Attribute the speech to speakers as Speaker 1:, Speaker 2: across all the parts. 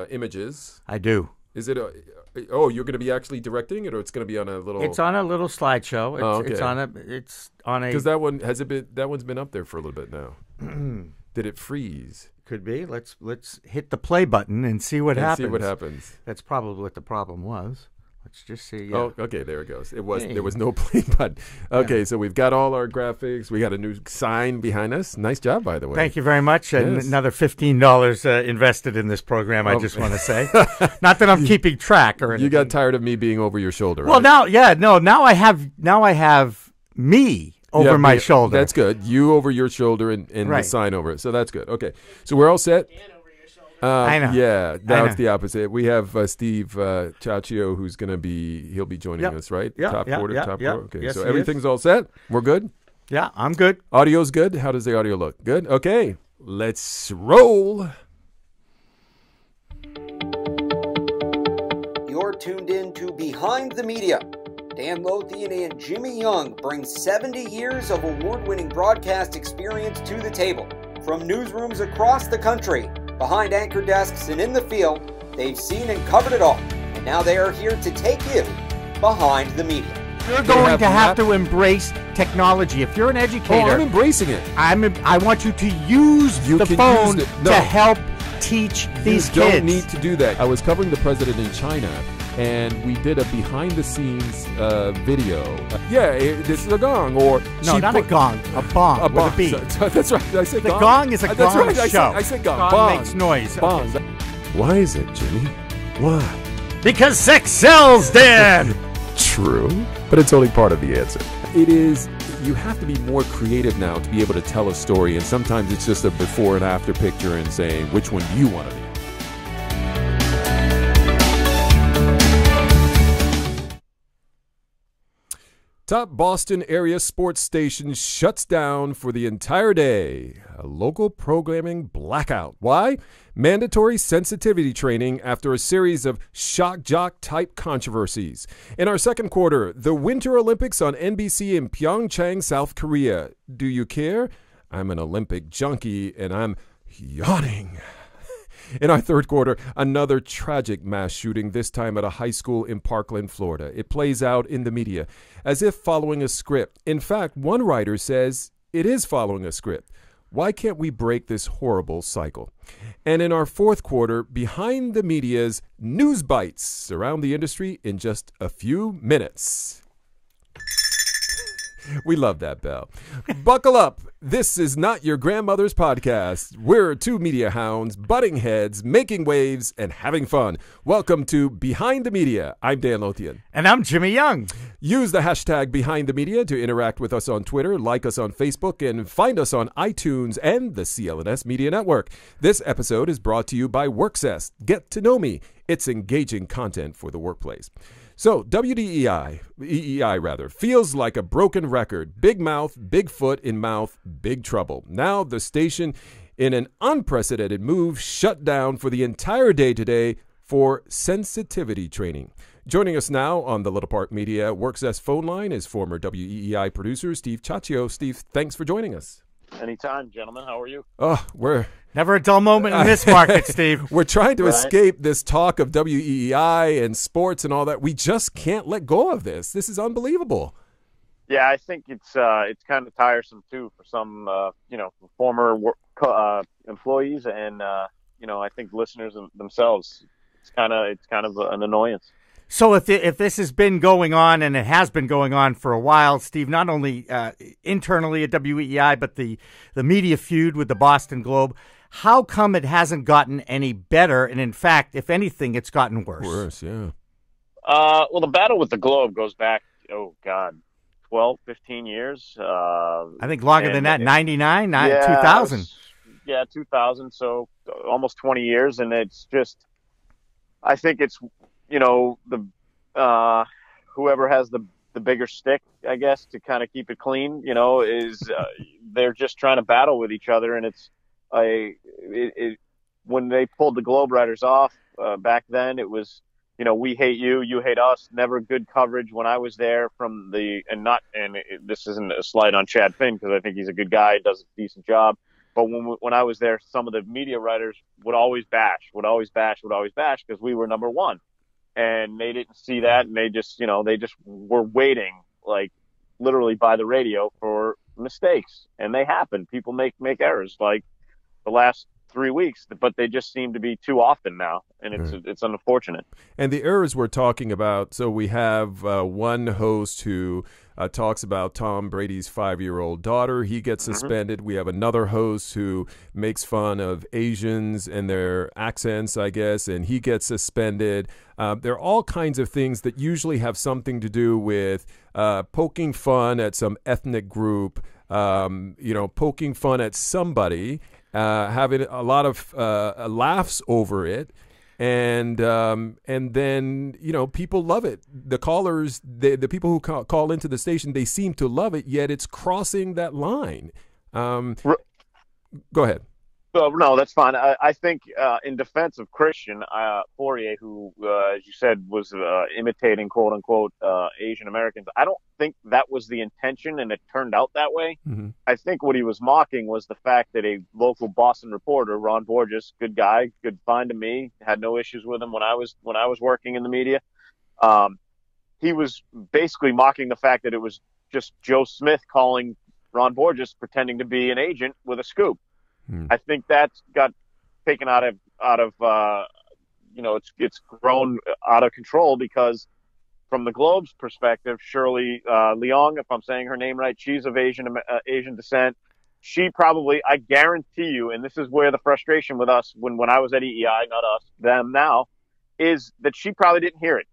Speaker 1: Images.
Speaker 2: I do.
Speaker 1: Is it you're going to be actually directing it, or it's going to be on a little?
Speaker 2: It's on a little slideshow.
Speaker 1: Okay.
Speaker 2: It's on a.
Speaker 1: Because that one's been up there for a little bit now. Did it freeze?
Speaker 2: Could be. Let's hit the play button and see what happens. That's probably what the problem was. Let's just see. Yeah.
Speaker 1: Oh, okay, there it goes. There was no play button. Okay, so we've got all our graphics. We got a new sign behind us. Nice job, by the way.
Speaker 2: Thank you very much. Yes. And another $15 invested in this program, I just want to say. Not that I'm keeping track or anything.
Speaker 1: You got tired of me being over your shoulder,
Speaker 2: well,
Speaker 1: right?
Speaker 2: Now I have me over my shoulder.
Speaker 1: That's good. You over your shoulder and right. The sign over it. So that's good. Okay. So we're all set.
Speaker 2: I know.
Speaker 1: Yeah, now it's the opposite. We have Steve Ciaccio, who's going to he'll be joining us, right? Top quarter. Okay,
Speaker 2: yes,
Speaker 1: so everything's all set? We're good?
Speaker 2: Yeah, I'm good.
Speaker 1: Audio's good? How does the audio look? Good? Okay, let's roll.
Speaker 3: You're tuned in to Behind the Media. Dan Lothian and Jimmy Young bring 70 years of award-winning broadcast experience to the table. From newsrooms across the country, behind anchor desks and in the field, they've seen and covered it all. And now they are here to take you behind the media.
Speaker 2: You're going to have to embrace technology. If you're an educator...
Speaker 1: Oh, I'm embracing it.
Speaker 2: I want you to use the phone to help teach these kids.
Speaker 1: You don't need to do that. I was covering the president in China, and we did a behind-the-scenes video. This is a gong, or...
Speaker 2: No, not a gong. A bong.
Speaker 1: A bong.
Speaker 2: With a B.
Speaker 1: That's right. I said
Speaker 2: the
Speaker 1: gong.
Speaker 2: The gong is a gong
Speaker 1: right.
Speaker 2: show.
Speaker 1: I said gong.
Speaker 2: Gong
Speaker 1: bong.
Speaker 2: makes noise.
Speaker 1: Bong.
Speaker 2: Okay.
Speaker 1: Why is it, Jimmy? Why?
Speaker 2: Because sex sells, Dan!
Speaker 1: True, but it's only part of the answer. It is, you have to be more creative now to be able to tell a story, and sometimes it's just a before and after picture and saying, which one do you want to be? Top Boston area sports station shuts down for the entire day. A local programming blackout. Why? Mandatory sensitivity training after a series of shock jock type controversies. In our second quarter, the Winter Olympics on NBC in Pyeongchang, South Korea. Do you care? I'm an Olympic junkie and I'm yawning. In our third quarter, another tragic mass shooting, this time at a high school in Parkland, Florida. It plays out in the media as if following a script. In fact, one writer says it is following a script. Why can't we break this horrible cycle? And in our fourth quarter, behind the media's news bites around the industry in just a few minutes. We love that bell. Buckle up. This is not your grandmother's podcast. We're two media hounds, butting heads, making waves, and having fun. Welcome to Behind the Media. I'm Dan Lothian.
Speaker 2: And I'm Jimmy Young.
Speaker 1: Use the hashtag Behind the Media to interact with us on Twitter, like us on Facebook, and find us on iTunes and the CLNS Media Network. This episode is brought to you by WorkCess. Get to know me. It's engaging content for the workplace. So, EEI feels like a broken record. Big mouth, big foot in mouth, big trouble. Now the station, in an unprecedented move, shut down for the entire day today for sensitivity training. Joining us now on the Little Park Media WorkCess phone line is former WEEI producer Steve Ciaccio. Steve, thanks for joining us.
Speaker 4: Anytime, gentlemen. How are you?
Speaker 1: Oh, we're...
Speaker 2: Never a dull moment in this market, Steve.
Speaker 1: We're trying to escape this talk of WEEI and sports and all that. We just can't let go of this. This is unbelievable.
Speaker 4: Yeah, I think it's kind of tiresome too for some former employees and I think listeners themselves. It's kind of an annoyance.
Speaker 2: So if this has been going on, and it has been going on for a while, Steve, not only internally at WEEI, but the media feud with the Boston Globe, how come it hasn't gotten any better? And in fact, if anything, it's gotten worse.
Speaker 1: Worse, yeah.
Speaker 4: Well, the battle with the Globe goes back, 12, 15 years.
Speaker 2: I think longer than that, 99, 2000.
Speaker 4: Yeah, 2000, so almost 20 years. And it's just, I think it's, whoever has the bigger stick, I guess, to kind of keep it clean, is they're just trying to battle with each other. And it's when they pulled the Globe writers off back then, it was, we hate you, you hate us. Never good coverage when I was there this isn't a slight on Chad Finn because I think he's a good guy, does a decent job. But when I was there, some of the media writers would always bash because we were number one, and they didn't see that, and they just were waiting, like literally by the radio, for mistakes, and they happen. People make errors, like the last 3 weeks, but they just seem to be too often now, and it's unfortunate.
Speaker 1: And the errors we're talking about, so we have one host who talks about Tom Brady's 5-year-old daughter. He gets suspended. We have another host who makes fun of Asians and their accents, I guess, and he gets suspended. There are all kinds of things that usually have something to do with poking fun at some ethnic group, poking fun at somebody, having a lot of laughs over it. And then, people love it. The callers, the people who call into the station, they seem to love it, yet it's crossing that line. Go ahead.
Speaker 4: No, that's fine. I think in defense of Christian Fourier, who, as you said, was imitating, quote unquote, Asian Americans, I don't think that was the intention, and it turned out that way. Mm-hmm. I think what he was mocking was the fact that a local Boston reporter, Ron Borges, good guy, good find to me, had no issues with him when I was working in the media. He was basically mocking the fact that it was just Joe Smith calling Ron Borges pretending to be an agent with a scoop. I think that's got taken out of it's grown out of control, because from the Globe's perspective, Shirley Leong, if I'm saying her name right, she's of Asian descent. She probably, I guarantee you, and this is where the frustration with us when I was at EEI, not us, them now, is that she probably didn't hear it.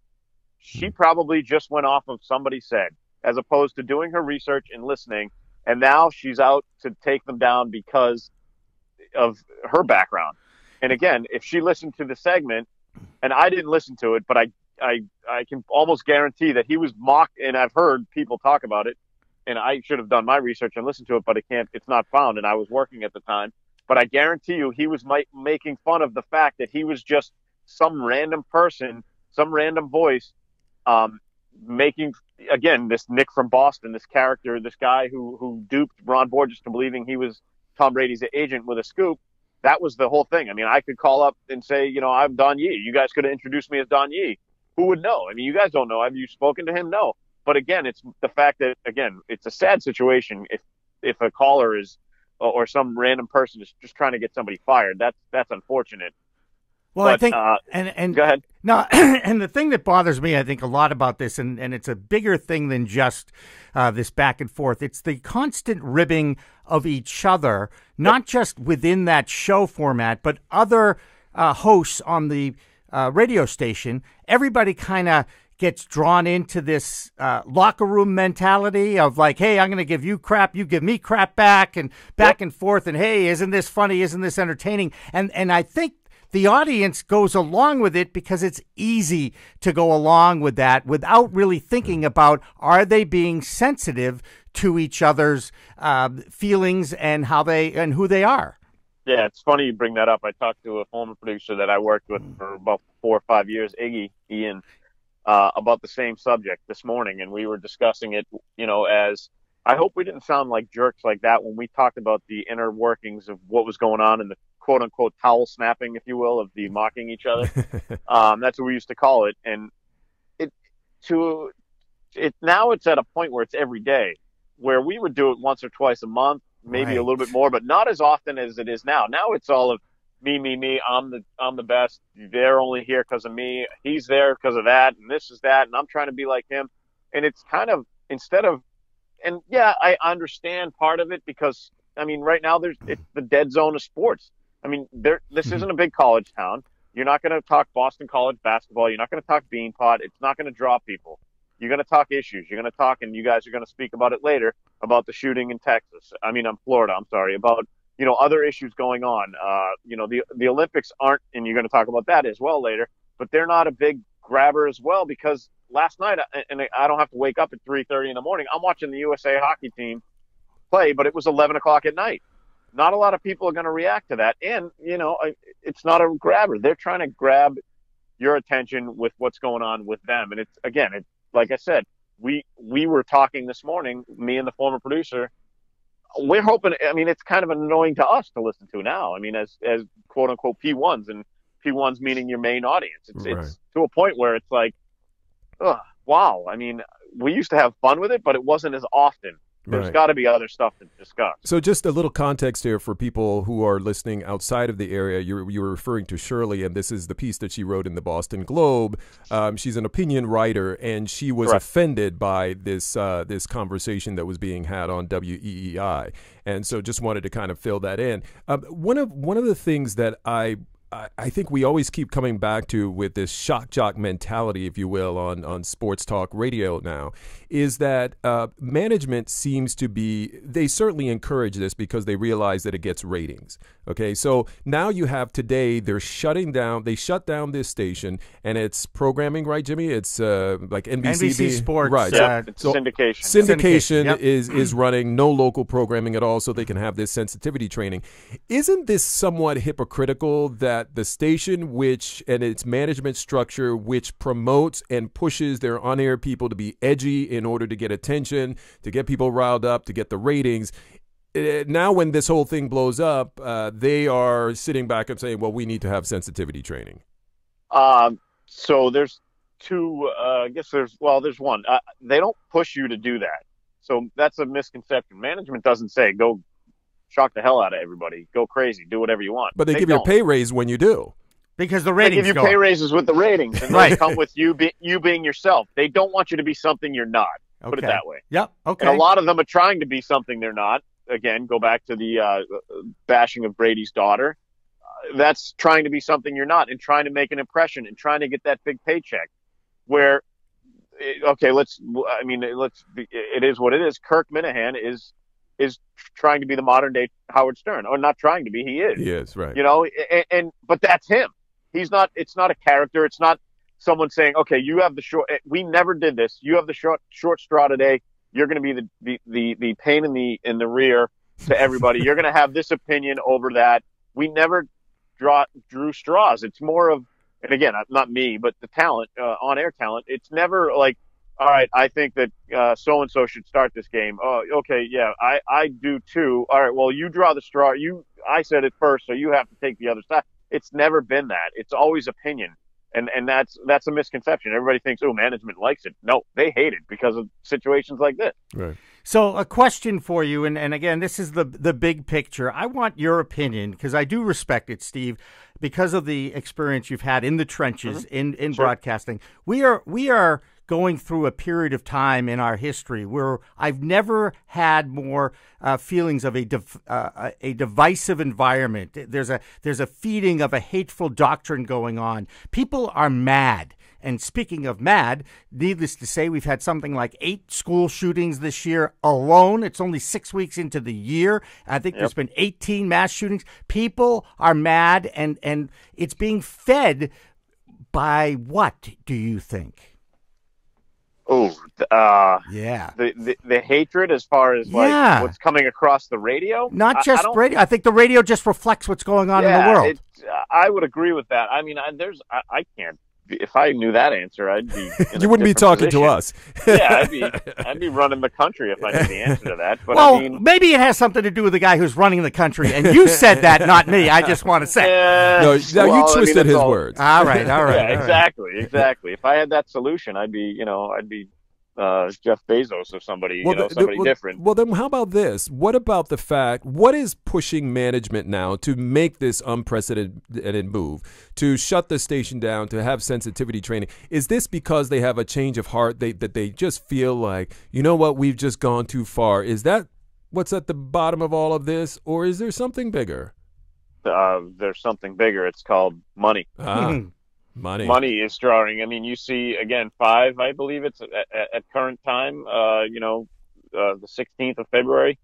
Speaker 4: She probably just went off of somebody said, as opposed to doing her research and listening. And now she's out to take them down because of her background. And again, if she listened to the segment, and I didn't listen to it, but I can almost guarantee that he was mocked, and I've heard people talk about it, and I should have done my research and listened to it, but it's not found, and I was working at the time. But I guarantee you he was making fun of the fact that he was just some random person, some random voice, making, again, this Nick from Boston, this character, this guy who duped Ron Borges to believing he was Tom Brady's agent with a scoop. That was the whole thing. I mean, I could call up and say, I'm Don Yee. You guys could have introduced me as Don Yee. Who would know? I mean, you guys don't know. Have you spoken to him? No. But again, it's the fact that, again, it's a sad situation if a caller is, or some random person is just trying to get somebody fired. That's unfortunate.
Speaker 2: Well, but, I think, and
Speaker 4: go ahead.
Speaker 2: No, and the thing that bothers me, I think, a lot about this, and it's a bigger thing than just this back and forth. It's the constant ribbing of each other, not just within that show format, but other hosts on the radio station. Everybody kind of gets drawn into this locker room mentality of like, hey, I'm going to give you crap, you give me crap back, and back and forth, and hey, isn't this funny? Isn't this entertaining? And I think the audience goes along with it because it's easy to go along with that without really thinking about, are they being sensitive to each other's feelings and who they are.
Speaker 4: Yeah, it's funny you bring that up. I talked to a former producer that I worked with for about 4 or 5 years, Ian, about the same subject this morning, and we were discussing it, as I hope we didn't sound like jerks like that when we talked about the inner workings of what was going on in the quote-unquote towel snapping, if you will, of the mocking each other. That's what we used to call it. And now it's at a point where it's every day, where we would do it once or twice a month, maybe a little bit more, but not as often as it is now. Now it's all of me, I'm the best. They're only here because of me. He's there because of that, and this is that, and I'm trying to be like him. And it's kind of, and yeah, I understand part of it because, I mean, right now it's the dead zone of sports. I mean, this isn't a big college town. You're not going to talk Boston College basketball. You're not going to talk Beanpot. It's not going to draw people. You're going to talk issues. You're going to talk, and you guys are going to speak about it later, about the shooting in Florida, I'm sorry, about, other issues going on. The Olympics aren't, and you're going to talk about that as well later, but they're not a big grabber as well, because last night, and I don't have to wake up at 3:30 in the morning, I'm watching the USA hockey team play, but it was 11 o'clock at night. Not a lot of people are going to react to that. And, it's not a grabber. They're trying to grab your attention with what's going on with them. And it's like I said, we were talking this morning, me and the former producer, we're hoping. I mean, it's kind of annoying to us to listen to now. I mean, as quote unquote P1s, and P1s meaning your main audience. It's to a point where it's like, ugh, wow. I mean, we used to have fun with it, but it wasn't as often. There's got to be other stuff to discuss.
Speaker 1: So just a little context here for people who are listening outside of the area. You were referring to Shirley, and this is the piece that she wrote in the Boston Globe. She's an opinion writer, and she was offended by this this conversation that was being had on WEEI. And so just wanted to kind of fill that in. One of the things that I think we always keep coming back to with this shock jock mentality, if you will, on sports talk radio now, is that management seems to be, they certainly encourage this because they realize that it gets ratings. Okay, so now you have today, they shut down this station, and it's programming, right, Jimmy? It's like NBC
Speaker 2: Sports.
Speaker 1: Right.
Speaker 4: Yeah, it's
Speaker 1: so
Speaker 4: syndication.
Speaker 1: Syndication is running no local programming at all, so they can have this sensitivity training. Isn't this somewhat hypocritical that the station and its management structure, which promotes and pushes their on-air people to be edgy in order to get attention, to get people riled up, to get the ratings, now when this whole thing blows up, they are sitting back and saying, well, we need to have sensitivity training?
Speaker 4: So there's two, there's one. They don't push you to do that. So that's a misconception. Management doesn't say, go shock the hell out of everybody, go crazy, do whatever you want.
Speaker 1: But they give you a pay raise when you do.
Speaker 2: Because the ratings
Speaker 4: they give you pay raises with the ratings, and they come with you being yourself. They don't want you to be something you're not. Put it that way.
Speaker 2: Yep. Okay.
Speaker 4: And a lot of them are trying to be something they're not. Again, go back to the bashing of Brady's daughter. That's trying to be something you're not, and trying to make an impression, and trying to get that big paycheck. Where, it is what it is. Kirk Minahan is trying to be the modern day Howard Stern, or not trying to be. He is.
Speaker 1: He is, right.
Speaker 4: You know, but that's him. He's not. It's not a character. It's not someone saying, "Okay, you have the short." We never did this. You have the short straw today. You're going to be the pain in the rear to everybody. You're going to have this opinion over that. We never drew straws. It's more of, and again, not me, but the talent, on-air talent. It's never like, all right, I think that so-and-so should start this game. Oh, okay, yeah, I do too. All right, well, you draw the straw. I said it first, so you have to take the other side. It's never been that. It's always opinion. And that's a misconception. Everybody thinks, oh, management likes it. No, they hate it because of situations like this.
Speaker 1: Right.
Speaker 2: So a question for you, and again, this is the big picture. I want your opinion, because I do respect it, Steve, because of the experience you've had in the trenches, in broadcasting. We are going through a period of time in our history where I've never had more feelings of a divisive environment. There's a feeding of a hateful doctrine going on. People are mad. And speaking of mad, needless to say, we've had something like 8 school shootings this year alone. It's only 6 weeks into the year. I think there's been 18 mass shootings. People are mad, and it's being fed by what, do you think?
Speaker 4: Oh, the hatred as far as like what's coming across the radio.
Speaker 2: Not just radio. I think the radio just reflects what's going on in the world.
Speaker 4: I would agree with that. I mean, I can't. If I knew that answer, I'd be.
Speaker 1: You wouldn't be talking to us.
Speaker 4: Yeah, I'd be running the country if I knew the answer to that. But
Speaker 2: well, I mean, maybe it has something to do with the guy who's running the country, and you said that, not me. I just want to say.
Speaker 1: You twisted his words.
Speaker 2: All right.
Speaker 4: Yeah, exactly. If I had that solution, I'd be Jeff Bezos or somebody, different.
Speaker 1: Well, then how about this? What about the fact, what is pushing management now to make this unprecedented move, to shut the station down, to have sensitivity training? Is this because they have a change of heart, that they just feel like, you know what, we've just gone too far? Is that what's at the bottom of all of this, or is there something bigger?
Speaker 4: There's something bigger. It's called money.
Speaker 1: Money
Speaker 4: is drawing. I mean, you see, again, 5, I believe it's at current time, the 16th of February,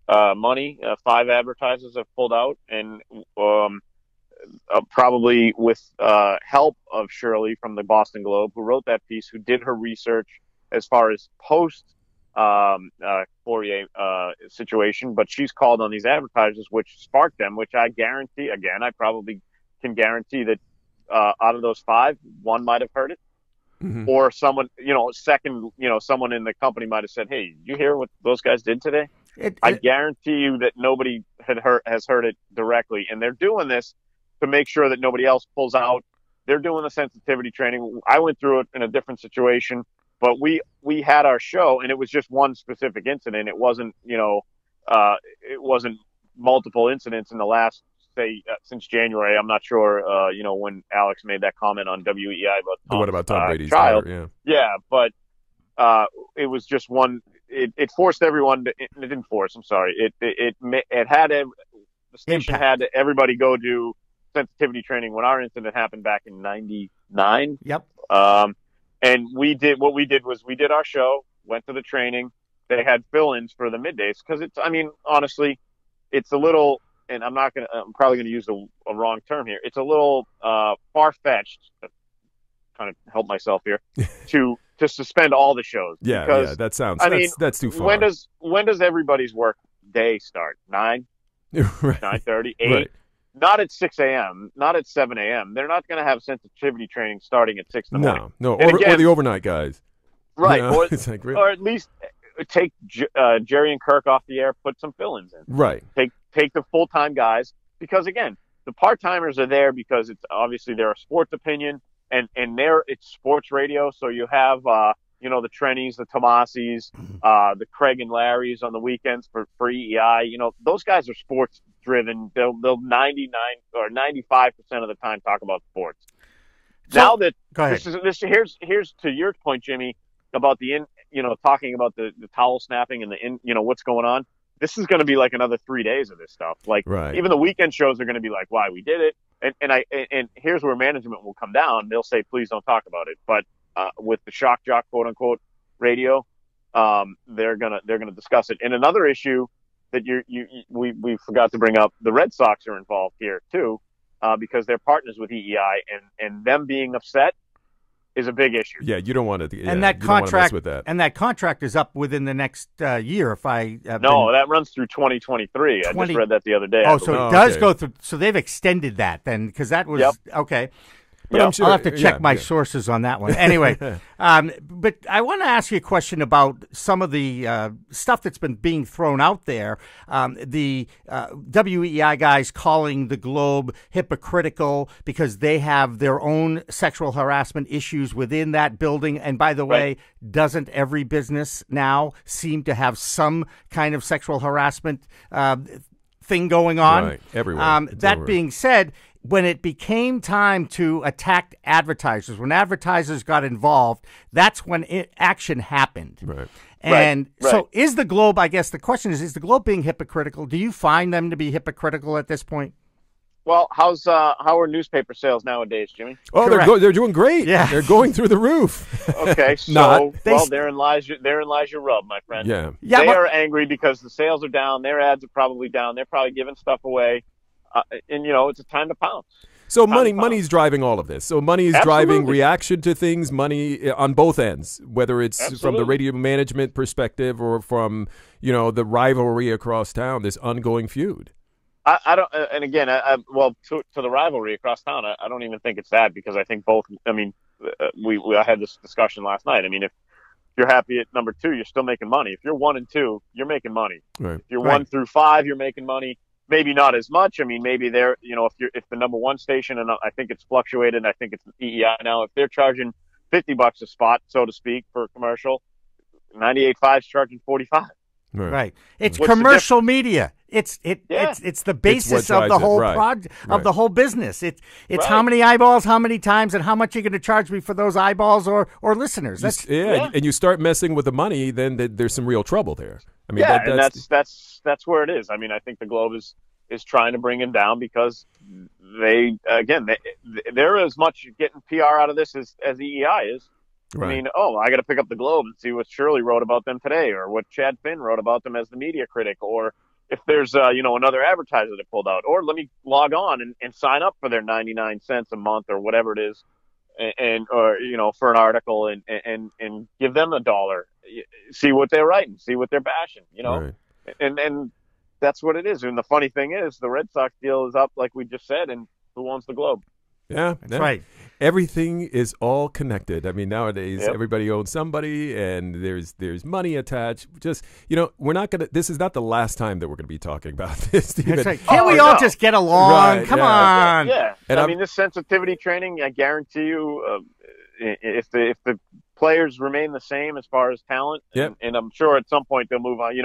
Speaker 4: money, 5 advertisers have pulled out, and probably with help of Shirley from the Boston Globe, who wrote that piece, who did her research as far as post Fourier situation, but she's called on these advertisers, which sparked them, which I guarantee, again, I probably can guarantee that out of those 5, 1 might have heard it, or someone, someone in the company might have said, "Hey, did you hear what those guys did today?" I guarantee you that nobody has heard it directly, and they're doing this to make sure that nobody else pulls out. They're doing the sensitivity training. I went through it in a different situation, but we had our show, and it was just one specific incident. It wasn't, it wasn't multiple incidents in the last, say, since January. I'm not sure, when Alex made that comment on WEEI about
Speaker 1: Tom Brady's
Speaker 4: child.
Speaker 1: daughter,
Speaker 4: yeah, but it was just one. It forced everyone. It didn't force. I'm sorry. It had the station had everybody go do sensitivity training when our incident happened back in '99.
Speaker 2: Yep.
Speaker 4: And we did our show, went to the training. They had fill-ins for the middays because honestly, it's a little, and I'm probably going to use a wrong term here. It's a little far-fetched, kind of help myself here, to suspend all the shows.
Speaker 1: Yeah, that sounds, that's too far.
Speaker 4: When does everybody's work day start? 9?
Speaker 1: Right.
Speaker 4: 9:30? 8?
Speaker 1: Right.
Speaker 4: Not at 6 a.m., not at 7 a.m. They're not going to have sensitivity training starting at 6 in the morning.
Speaker 1: No, or the overnight guys.
Speaker 4: Right,
Speaker 1: Or
Speaker 4: at least take Jerry and Kirk off the air, put some fill-ins in.
Speaker 1: Right.
Speaker 4: Take the full-time guys, because, again, the part-timers are there because it's obviously they're a sports opinion, and it's sports radio, so you have the Trennys, the Tomasis, the Craig and Larrys on the weekends for EEI. Those guys are sports driven. They'll 99 or 95% of the time talk about sports. So, now that here's to your point, Jimmy, about talking about the towel snapping and what's going on. This is going to be like another 3 days of this stuff. Like,
Speaker 1: right.
Speaker 4: Even the weekend shows are going to be like, why we did it. And here's where management will come down. They'll say, please don't talk about it. But with the shock jock, quote unquote, radio, they're gonna discuss it. And another issue that we forgot to bring up, the Red Sox are involved here too, because they're partners with EEI, and them being upset is a big issue.
Speaker 1: Yeah, you don't want to.
Speaker 2: And that contract with that. And that contract is up within the next year.
Speaker 4: That runs through 2023. I just read that the other day.
Speaker 2: Oh, so it does go through. So they've extended that then, because that was okay. But I'll have to check my sources on that one. Anyway, but I want to ask you a question about some of the stuff that's been being thrown out there. The WEEI guys calling the Globe hypocritical because they have their own sexual harassment issues within that building. And by the way, doesn't every business now seem to have some kind of sexual harassment thing going on?
Speaker 1: Right, everywhere.
Speaker 2: That being said, when it became time to attack advertisers, when advertisers got involved, that's when action happened.
Speaker 1: Right.
Speaker 2: And so is the Globe, I guess the question is the Globe being hypocritical? Do you find them to be hypocritical at this point?
Speaker 4: Well, how are newspaper sales nowadays, Jimmy?
Speaker 1: Oh, they're doing great. Yeah. They're going through the roof.
Speaker 4: Okay, so therein lies your rub, my friend.
Speaker 1: Yeah.
Speaker 4: They are angry because the sales are down, their ads are probably down, they're probably giving stuff away. And it's a time to pounce.
Speaker 1: So money's driving all of this. So money is driving reaction to things, money on both ends, whether it's from the radio management perspective or from, the rivalry across town, this ongoing feud.
Speaker 4: I don't, and again, to the rivalry across town, I don't even think it's that, because I think both, I had this discussion last night. If you're happy at number 2, you're still making money. If you're 1 and 2, you're making money.
Speaker 1: Right.
Speaker 4: If you're 1 through 5, you're making money. Maybe not as much. Maybe they're, if the number 1 station, and I think it's fluctuated, I think it's EEI now, if they're charging $50 a spot, so to speak, for a commercial, 98.5's charging 45.
Speaker 2: Right. It's commercial media. It's the basis of the whole of the whole business. It's how many eyeballs, how many times, and how much you're going to charge me for those eyeballs or listeners.
Speaker 1: And you start messing with the money, then there's some real trouble there.
Speaker 4: That's where it is. I think the Globe is trying to bring him down because they're as much getting PR out of this as EEI is. Right. I got to pick up the Globe and see what Shirley wrote about them today, or what Chad Finn wrote about them as the media critic, or if there's another advertiser that pulled out, or let me log on and sign up for their 99 cents a month or whatever it is, or for an article and give them $1, see what they're writing, see what they're bashing,
Speaker 1: Right.
Speaker 4: and that's what it is. And the funny thing is, the Red Sox deal is up, like we just said, and who owns the Globe?
Speaker 1: Yeah,
Speaker 2: That's right.
Speaker 1: Everything is all connected. I mean, nowadays everybody owns somebody, and there's money attached. Just we're not gonna. This is not the last time that we're gonna be talking about this. Steven.
Speaker 2: That's right. Can't we all just get along?
Speaker 1: Right,
Speaker 2: Come on.
Speaker 4: Yeah.
Speaker 1: And
Speaker 4: I mean, this sensitivity training, I guarantee you, if the players remain the same as far as talent, and I'm sure at some point they'll move on.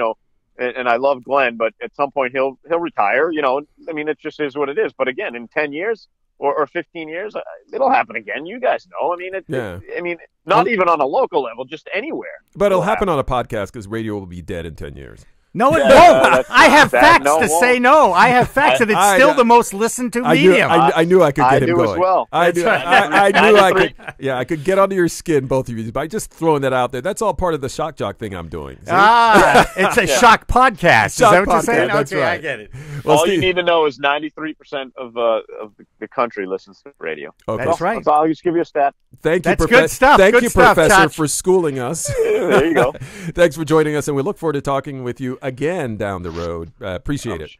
Speaker 4: And I love Glenn, but at some point he'll retire. I mean, it just is what it is. But again, in 10 years. Or 15 years, it'll happen again. You guys know. I mean, not even on a local level, just anywhere.
Speaker 1: But it'll happen on a podcast because radio will be dead in 10 years.
Speaker 2: No, it won't. I have facts to say no. I have facts, and it's still the most listened to medium.
Speaker 1: I knew I could get him going.
Speaker 4: As well.
Speaker 1: I knew I could. Yeah, I could get under your skin, both of you, by just throwing that out there. That's all part of the shock jock thing I'm doing. See?
Speaker 2: It's a shock podcast. Is that what you're saying?
Speaker 1: That's
Speaker 2: okay,
Speaker 1: right.
Speaker 2: I get it.
Speaker 4: Well, all you need to know is 93% of the country listens to radio.
Speaker 1: Okay.
Speaker 2: That's right.
Speaker 4: So I'll just give you a stat.
Speaker 1: Thank you,
Speaker 2: That's good stuff.
Speaker 1: Thank
Speaker 2: Good
Speaker 1: you,
Speaker 2: stuff,
Speaker 1: Professor,
Speaker 2: Josh.
Speaker 1: for schooling us.
Speaker 4: There you go.
Speaker 1: Thanks for joining us, and we look forward to talking with you again down the road. Appreciate it.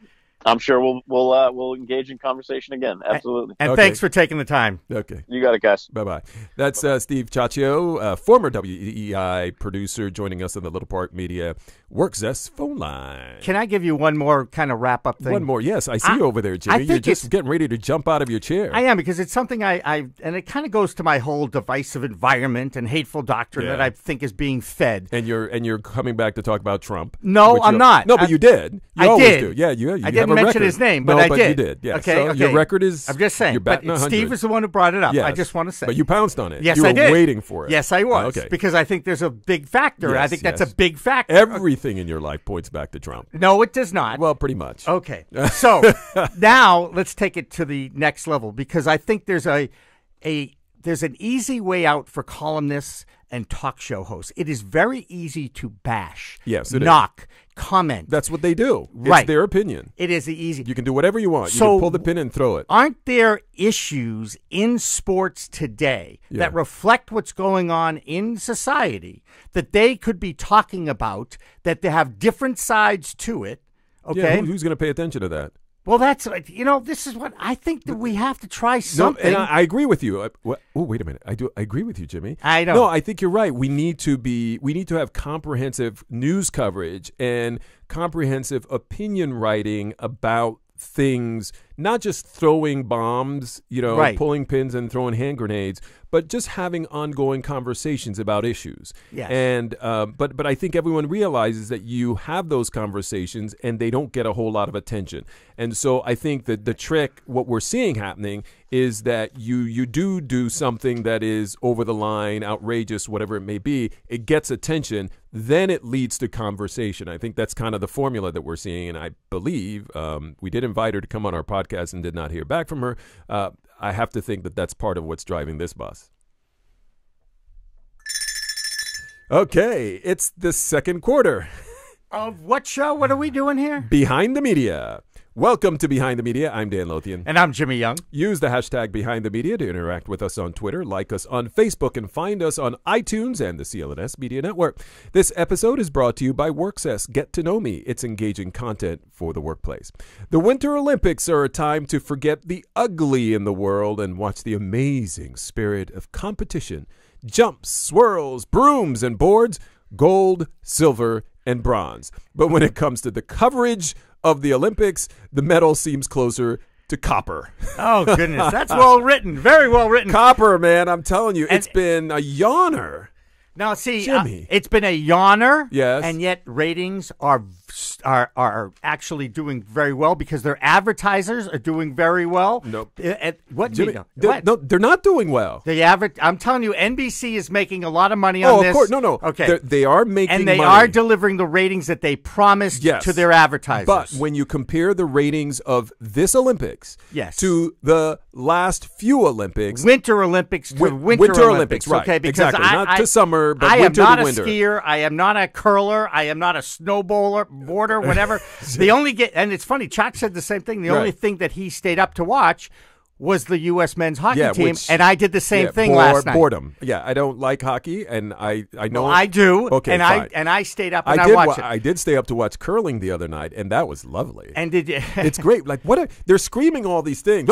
Speaker 4: I'm sure we'll engage in conversation again. Absolutely.
Speaker 2: And thanks for taking the time.
Speaker 1: Okay.
Speaker 4: You got it, guys.
Speaker 1: Bye-bye. That's Steve Ciaccio, former WEEI producer, joining us on the Little Park Media WorkZest phone line.
Speaker 2: Can I give you one more kind of wrap-up thing?
Speaker 1: One more. Yes, I see you over there, Jimmy. You're just getting ready to jump out of your chair.
Speaker 2: I am, because it's something and it kind of goes to my whole divisive environment and hateful doctrine that I think is being fed.
Speaker 1: And you're coming back to talk about Trump.
Speaker 2: No, I'm not.
Speaker 1: No, but you did. You always do. Yeah, you
Speaker 2: I didn't mention his name, but I did.
Speaker 1: You did. Yeah.
Speaker 2: Okay,
Speaker 1: so your record is.
Speaker 2: I'm just saying.
Speaker 1: You're batting 100.
Speaker 2: Steve is the one who brought it up.
Speaker 1: Yes.
Speaker 2: I just want to say.
Speaker 1: But you pounced on it.
Speaker 2: Yes,
Speaker 1: you were
Speaker 2: I did.
Speaker 1: waiting for it.
Speaker 2: Yes, I was.
Speaker 1: Okay.
Speaker 2: Because I think there's a big factor.
Speaker 1: Yes,
Speaker 2: I think that's
Speaker 1: yes.
Speaker 2: a big factor.
Speaker 1: Everything in your life points back to Trump.
Speaker 2: No, it does not.
Speaker 1: Well, pretty much.
Speaker 2: Okay. So now let's take it to the next level, because I think there's there's an easy way out for columnists and talk show hosts. It is very easy to bash, knock, comment.
Speaker 1: That's what they do.
Speaker 2: Right.
Speaker 1: It's their opinion.
Speaker 2: It is easy.
Speaker 1: You can do whatever you want. You
Speaker 2: So
Speaker 1: can pull the pin and throw it.
Speaker 2: Aren't there issues in sports today that reflect what's going on in society that they could be talking about, that they have different sides to it? Okay.
Speaker 1: Yeah, who's going to pay attention to that?
Speaker 2: Well, this is what I think, that we have to try something.
Speaker 1: No, and I agree with you. Oh, wait a minute. I agree with you, Jimmy.
Speaker 2: I know.
Speaker 1: No, I think you're right. We need to have comprehensive news coverage and comprehensive opinion writing about things, not just throwing bombs, pulling pins and throwing hand grenades, but just having ongoing conversations about issues.
Speaker 2: Yes.
Speaker 1: And but I think everyone realizes that you have those conversations and they don't get a whole lot of attention. And so I think that the trick, what we're seeing happening, is that you do something that is over the line, outrageous, whatever it may be. It gets attention, then it leads to conversation. I think that's kind of the formula that we're seeing, and I believe we did invite her to come on our podcast and did not hear back from her. I have to think that that's part of what's driving this bus. Okay, it's the second quarter.
Speaker 2: Of what show? What are we doing here?
Speaker 1: Behind the Media. Welcome to Behind the Media. I'm Dan Lothian.
Speaker 2: And I'm Jimmy Young.
Speaker 1: Use the hashtag Behind the Media to interact with us on Twitter, like us on Facebook, and find us on iTunes and the CLNS Media Network. This episode is brought to you by WorkZest. Get to know me. It's engaging content for the workplace. The Winter Olympics are a time to forget the ugly in the world and watch the amazing spirit of competition. Jumps, swirls, brooms, and boards, gold, silver, and bronze. But when it comes to the coverage of the Olympics, the medal seems closer to copper.
Speaker 2: Oh, goodness. That's well written. Very well written.
Speaker 1: Copper, man. I'm telling you, it's been a yawner.
Speaker 2: Now, see,
Speaker 1: Jimmy.
Speaker 2: It's been a yawner.
Speaker 1: Yes.
Speaker 2: And yet ratings are actually doing very well because their advertisers are doing very well.
Speaker 1: Nope.
Speaker 2: What?
Speaker 1: Jimmy,
Speaker 2: what?
Speaker 1: No, they're not doing well.
Speaker 2: I'm telling you, NBC is making a lot of money on this.
Speaker 1: Oh, of course. No.
Speaker 2: Okay.
Speaker 1: They are making money.
Speaker 2: And they are delivering the ratings that they promised to their advertisers.
Speaker 1: But when you compare the ratings of this Olympics to the last few Olympics.
Speaker 2: Winter Olympics to Winter Olympics.
Speaker 1: Right.
Speaker 2: Okay, because
Speaker 1: exactly. Not to summer, but
Speaker 2: I
Speaker 1: winter
Speaker 2: am not
Speaker 1: to winter.
Speaker 2: a skier. I am not a curler. I am not a snowboarder, whatever. And it's funny, Chuck said the same thing. The only thing that he stayed up to watch was the U.S. men's hockey
Speaker 1: Yeah,
Speaker 2: team,
Speaker 1: which-
Speaker 2: and I did the same thing last night.
Speaker 1: Boredom. Yeah, I don't like hockey, and I know
Speaker 2: Well, I do.
Speaker 1: Okay,
Speaker 2: and
Speaker 1: fine.
Speaker 2: I stayed up and I watched it.
Speaker 1: I did stay up to watch curling the other night, and that was lovely.
Speaker 2: And did you?
Speaker 1: It's great. Like they're screaming all these things.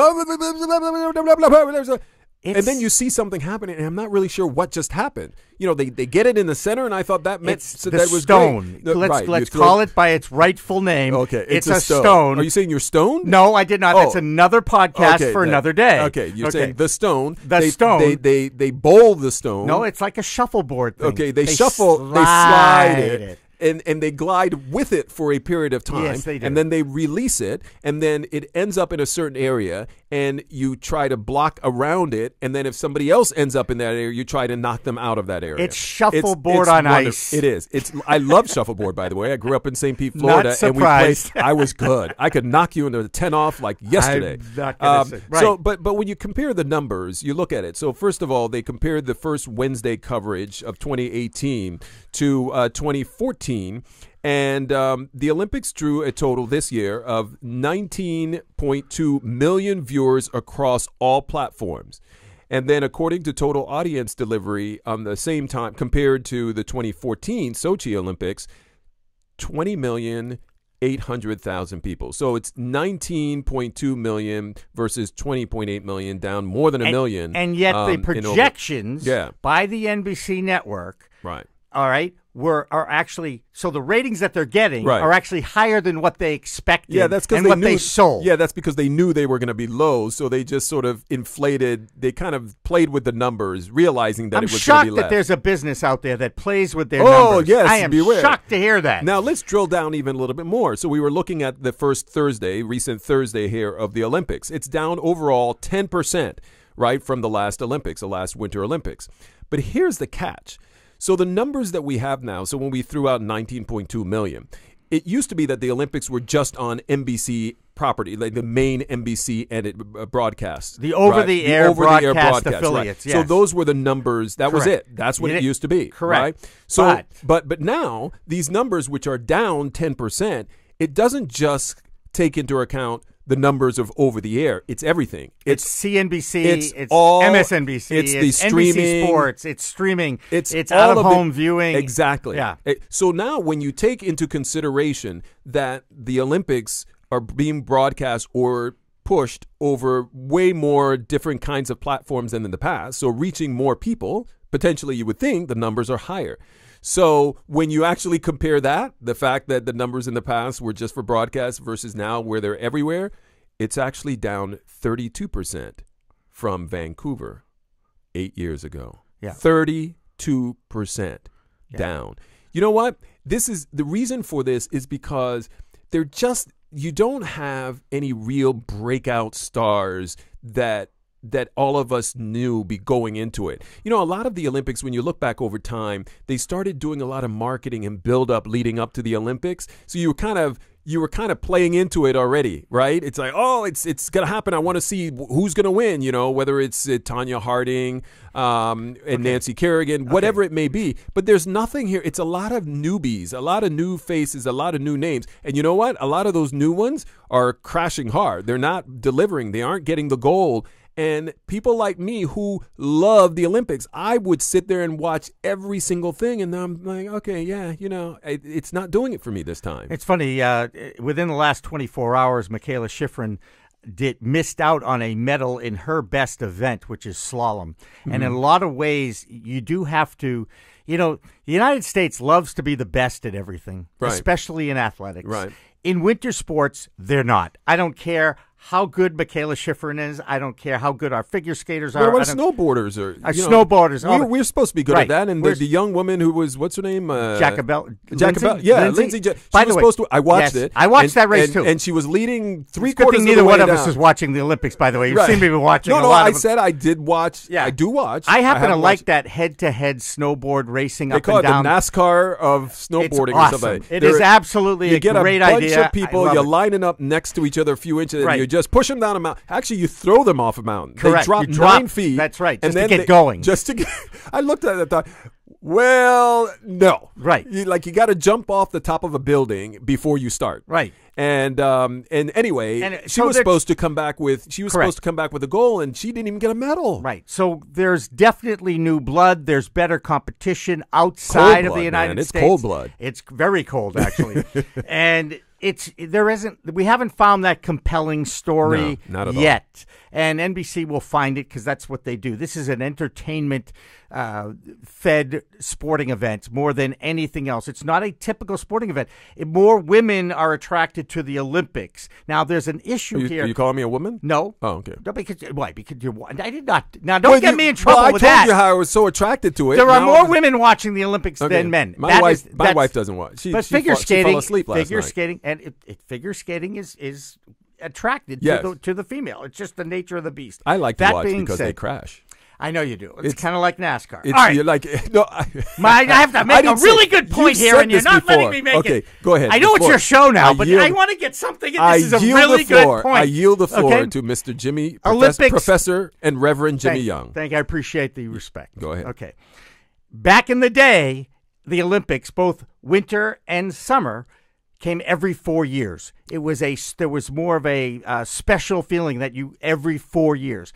Speaker 1: And then you see something happening, and I'm not really sure what just happened. You know, they get it in the center, and I thought that meant
Speaker 2: It's
Speaker 1: so
Speaker 2: the
Speaker 1: that was
Speaker 2: stone.
Speaker 1: great.
Speaker 2: Let's call it by its rightful name.
Speaker 1: Okay,
Speaker 2: it's a stone.
Speaker 1: Are you saying you're stoned?
Speaker 2: No, I did not.
Speaker 1: Oh.
Speaker 2: That's another podcast
Speaker 1: Okay,
Speaker 2: for another day.
Speaker 1: Okay, you're saying the stone.
Speaker 2: The stone.
Speaker 1: They bowl the stone.
Speaker 2: No, it's like a shuffleboard thing.
Speaker 1: Okay, they slide it. And they glide with it for a period of time.
Speaker 2: Yes, they do.
Speaker 1: And then they release it, and then it ends up in a certain area, and you try to block around it, and then if somebody else ends up in that area, you try to knock them out of that area.
Speaker 2: It's shuffleboard on ice.
Speaker 1: It is. I love shuffleboard, by the way. I grew up in St. Pete, Florida,
Speaker 2: Not
Speaker 1: and we
Speaker 2: surprised.
Speaker 1: played. I was good. I could knock you into the 10 off like yesterday.
Speaker 2: I'm not gonna say. Right.
Speaker 1: So, but when you compare the numbers, you look at it. So first of all, they compared the first Wednesday coverage of 2018 to 2014. And the Olympics drew a total this year of 19.2 million viewers across all platforms. And then according to total audience delivery on the same time, compared to the 2014 Sochi Olympics, 20,800,000 people. So it's 19.2 million versus 20.8 million, down more than a million.
Speaker 2: And yet the projections by the NBC network,
Speaker 1: right?
Speaker 2: All right, are actually, so the ratings that they're getting are actually higher than what they expected.
Speaker 1: Yeah, that's because
Speaker 2: they sold.
Speaker 1: Yeah, that's because they knew they were going to be low, so they just sort of inflated. They kind of played with the numbers, realizing that it was going to be less.
Speaker 2: I'm shocked that there's a business out there that plays with their numbers.
Speaker 1: Oh, yes,
Speaker 2: I am
Speaker 1: beware.
Speaker 2: shocked to hear that.
Speaker 1: Now let's drill down even a little bit more. So we were looking at the first recent Thursday here of the Olympics. It's down overall 10%, right, from the last Olympics, the last Winter Olympics. But here's the catch. So the numbers that we have now, so when we threw out 19.2 million, it used to be that the Olympics were just on NBC property, like the main NBC broadcast.
Speaker 2: The over-the-air broadcast affiliates,
Speaker 1: right. So those were the numbers. That was it. That's what it used to be.
Speaker 2: Correct.
Speaker 1: Right? So, but now, these numbers, which are down 10%, it doesn't just take into account the numbers of over the air. It's everything.
Speaker 2: It's CNBC. It's
Speaker 1: all
Speaker 2: MSNBC.
Speaker 1: It's the streaming.
Speaker 2: NBC Sports. It's streaming. It's
Speaker 1: all
Speaker 2: out of home viewing.
Speaker 1: Exactly.
Speaker 2: Yeah.
Speaker 1: So now when you take into consideration that the Olympics are being broadcast or pushed over way more different kinds of platforms than in the past, so reaching more people, potentially you would think the numbers are higher. So when you actually compare that, the fact that the numbers in the past were just for broadcast versus now where they're everywhere, it's actually down 32% from Vancouver 8 years ago.
Speaker 2: Yeah.
Speaker 1: 32% down. You know what? This is the reason for this is because you don't have any real breakout stars that all of us knew be going into it. You know, a lot of the Olympics, when you look back over time, they started doing a lot of marketing and build up leading up to the Olympics. So you were kind of playing into it already, right? It's like, oh, it's going to happen. I want to see who's going to win, you know, whether it's Tanya Harding and Nancy Kerrigan, whatever it may be. But there's nothing here. It's a lot of newbies, a lot of new faces, a lot of new names. And you know what? A lot of those new ones are crashing hard. They're not delivering. They aren't getting the gold. And people like me who love the Olympics, I would sit there and watch every single thing. And I'm like, okay, yeah, you know, it's not doing it for me this time.
Speaker 2: It's funny. Within the last 24 hours, Michaela Schifrin missed out on a medal in her best event, which is slalom. Mm-hmm. And in a lot of ways, you do have to, you know, the United States loves to be the best at everything, especially in athletics.
Speaker 1: Right.
Speaker 2: In winter sports, they're not. I don't care how good Michaela Schifrin is. I don't care how good our figure skaters are.
Speaker 1: What snowboarders are?
Speaker 2: Snowboarders.
Speaker 1: We're supposed to be good at that. And the young woman who was, what's her name?
Speaker 2: Jacobel.
Speaker 1: Yeah, Lindsay.
Speaker 2: By the way,
Speaker 1: I watched it.
Speaker 2: I watched that race too.
Speaker 1: And she was leading three-quarters of the way down.
Speaker 2: Neither one of us is watching the Olympics, by the way. You seem to be watching a lot
Speaker 1: I
Speaker 2: of them.
Speaker 1: said I did watch. Yeah. I do watch.
Speaker 2: I happen to like that head-to-head snowboard racing up and down.
Speaker 1: They call it the NASCAR of snowboarding or something.
Speaker 2: It is absolutely a great idea.
Speaker 1: You get a bunch of people, you're lining up next to each other a few inches, and you just push them down a mountain. Actually, you throw them off a mountain.
Speaker 2: Correct.
Speaker 1: They drop 9 feet.
Speaker 2: That's right.
Speaker 1: Just
Speaker 2: to get going.
Speaker 1: I looked at it and thought, Well, no.
Speaker 2: Right.
Speaker 1: You got to jump off the top of a building before you start.
Speaker 2: Right.
Speaker 1: And anyway, she was supposed to come back with a goal, and she didn't even get a medal.
Speaker 2: Right. So there's definitely new blood. There's better competition outside of the United States.
Speaker 1: It's cold blood.
Speaker 2: It's very cold, actually. And we haven't found that compelling story
Speaker 1: not at
Speaker 2: yet. All. And NBC will find it because that's what they do. This is an entertainment fed sporting event more than anything else. It's not a typical sporting event. More women are attracted to the Olympics. Now, there's an issue here.
Speaker 1: Are you calling me a woman?
Speaker 2: No.
Speaker 1: Oh, okay.
Speaker 2: No, because you're. I did not. Now, don't get me in trouble with that.
Speaker 1: I told you how I was so attracted to it.
Speaker 2: There are more women watching the Olympics than men.
Speaker 1: My wife doesn't watch. She
Speaker 2: figure skating.
Speaker 1: She fell asleep last
Speaker 2: figure
Speaker 1: night.
Speaker 2: skating and figure skating is attracted to the female. It's just the nature of the beast.
Speaker 1: I like to watch because they crash.
Speaker 2: I know you do. It's kind of like NASCAR.
Speaker 1: All
Speaker 2: right.
Speaker 1: You're like, no,
Speaker 2: I have to make a really good point here, and you're not letting me make it.
Speaker 1: Okay, go ahead.
Speaker 2: I know it's your show now, but I want to get something in. This is a really good point.
Speaker 1: I yield the floor to Mr. Jimmy, Professor and Reverend Jimmy Young.
Speaker 2: Thank you. I appreciate the respect.
Speaker 1: Go ahead.
Speaker 2: Okay. Back in the day, the Olympics, both winter and summer, came every 4 years. There was more of a special feeling that every 4 years.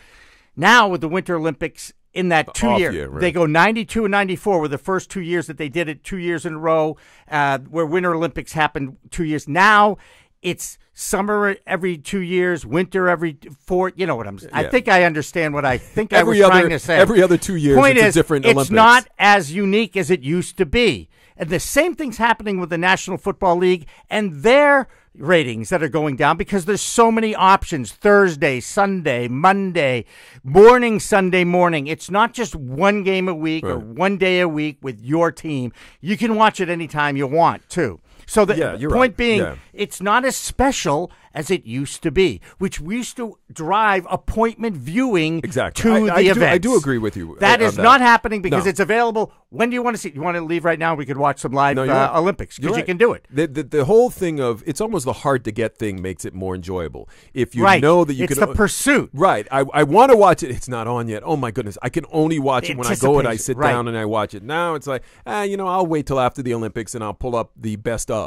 Speaker 2: Now with the Winter Olympics in that 2 year,
Speaker 1: right.
Speaker 2: They go 92 and 94 were the first 2 years that they did it 2 years in a row, where Winter Olympics happened 2 years. Now it's summer every 2 years, winter every 4. You know what I'm saying? Yeah. I think I understand what I think I was trying to say.
Speaker 1: Every other 2 years,
Speaker 2: Point
Speaker 1: it's a different Olympics.
Speaker 2: It's not as unique as it used to be. And the same thing's happening with the National Football League and their ratings that are going down because there's so many options. Thursday, Sunday, Monday, morning, Sunday morning. It's not just one game a week or 1 day a week with your team. You can watch it anytime you want, too. So the point being, it's not as special as it used to be, which we used to drive appointment viewing to the event.
Speaker 1: I do agree with you.
Speaker 2: That is not happening because it's available. When do you want to see? You want to leave right now? We could watch some live Olympics because you can do it.
Speaker 1: The whole thing of it's almost the hard to get thing makes it more enjoyable. If you know that you can.
Speaker 2: It's the pursuit.
Speaker 1: Right. I want to watch it. It's not on yet. Oh, my goodness. I can only watch it when I go and I sit down and I watch it. Now it's like, I'll wait till after the Olympics and I'll pull up the best of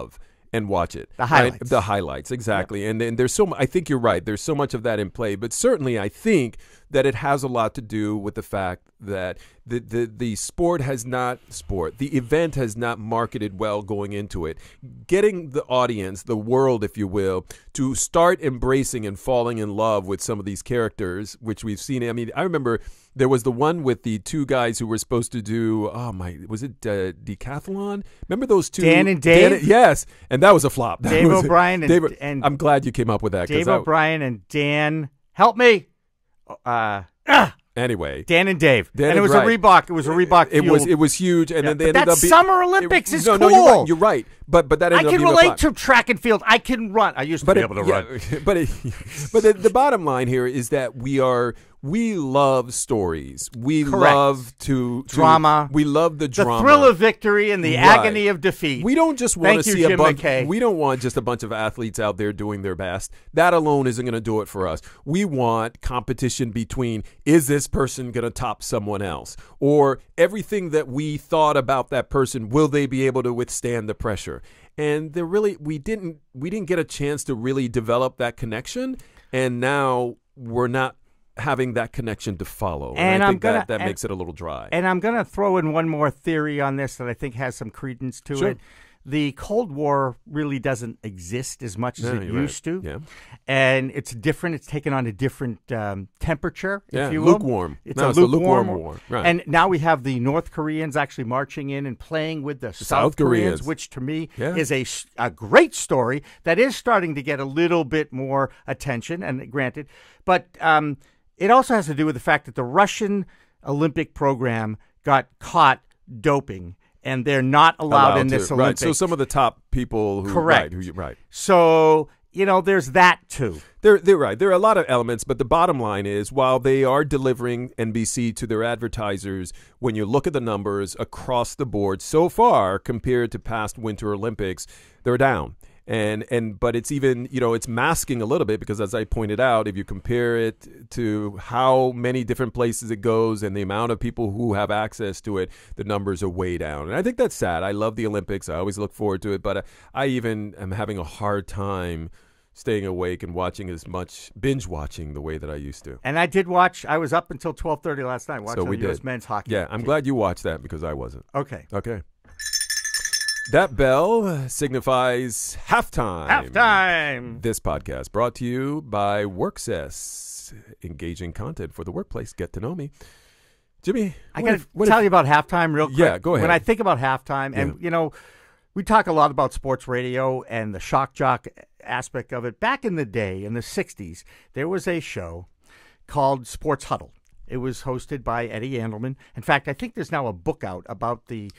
Speaker 1: and watch it.
Speaker 2: The highlights.
Speaker 1: Right? The highlights, exactly. Yeah. And there's I think you're right. There's so much of that in play. But certainly I think that it has a lot to do with the fact that the event has not marketed well going into it. Getting the audience, the world, if you will, to start embracing and falling in love with some of these characters, which we've seen. I mean, I remember there was the one with the two guys who were supposed to do, was it decathlon? Remember those two?
Speaker 2: Dan and Dave?
Speaker 1: Yes. And that was a flop.
Speaker 2: Dave O'Brien and
Speaker 1: I'm glad you came up with that.
Speaker 2: Dave O'Brien and Dan, help me.
Speaker 1: Anyway,
Speaker 2: Dan and Dave, and it was a Reebok. It was a Reebok.
Speaker 1: It was huge, and then they ended up.
Speaker 2: Summer Olympics is cool.
Speaker 1: No, you're right. But that ended up being
Speaker 2: I can relate to track and field. I can run. I used to be able to run.
Speaker 1: But the bottom line here is that we love stories. We love
Speaker 2: drama.
Speaker 1: We love the drama,
Speaker 2: the thrill of victory, and the agony of defeat.
Speaker 1: We don't just want to see a bunch. We don't want just a bunch of athletes out there doing their best. That alone isn't going to do it for us. We want competition between, is this person going to top someone else, or everything that we thought about that person, will they be able to withstand the pressure? And we didn't get a chance to really develop that connection, and now we're not having that connection to follow. And I think that makes it a little dry.
Speaker 2: And I'm going to throw in one more theory on this that I think has some credence to it. The Cold War really doesn't exist as much as it used to.
Speaker 1: Yeah.
Speaker 2: And it's different. It's taken on a different temperature, if you will.
Speaker 1: Lukewarm.
Speaker 2: It's a lukewarm
Speaker 1: war. Right.
Speaker 2: And now we have the North Koreans actually marching in and playing with the South Koreans, which to me is a great story that is starting to get a little bit more attention, and granted. But it also has to do with the fact that the Russian Olympic program got caught doping, and they're not allowed in this Olympics.
Speaker 1: Right. So some of the top people who
Speaker 2: correct.
Speaker 1: Right.
Speaker 2: So, there's that too.
Speaker 1: They're right. There are a lot of elements, but the bottom line is, while they are delivering NBC to their advertisers, when you look at the numbers across the board so far compared to past Winter Olympics, they're down. But it's even, it's masking a little bit because, as I pointed out, if you compare it to how many different places it goes and the amount of people who have access to it, the numbers are way down. And I think that's sad. I love the Olympics. I always look forward to it. But I even am having a hard time staying awake and watching as much binge watching the way that I used to.
Speaker 2: And I did watch. I was up until 12:30 last night watching the U.S. men's hockey.
Speaker 1: Yeah, I'm glad you watched that because I wasn't.
Speaker 2: Okay.
Speaker 1: That bell signifies halftime.
Speaker 2: Halftime.
Speaker 1: This podcast brought to you by WorkSess, engaging content for the workplace. Get to know me. Jimmy,
Speaker 2: I got to tell you about halftime real quick.
Speaker 1: Yeah, go ahead.
Speaker 2: When I think about halftime, and, we talk a lot about sports radio and the shock jock aspect of it. Back in the day, in the 60s, there was a show called Sports Huddle. It was hosted by Eddie Andelman. In fact, I think there's now a book out about the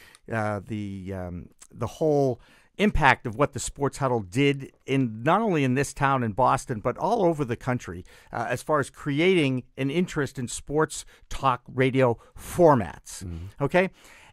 Speaker 2: whole impact of what the Sports Huddle did in not only in this town in Boston, but all over the country, as far as creating an interest in sports talk radio formats. Mm-hmm. Okay?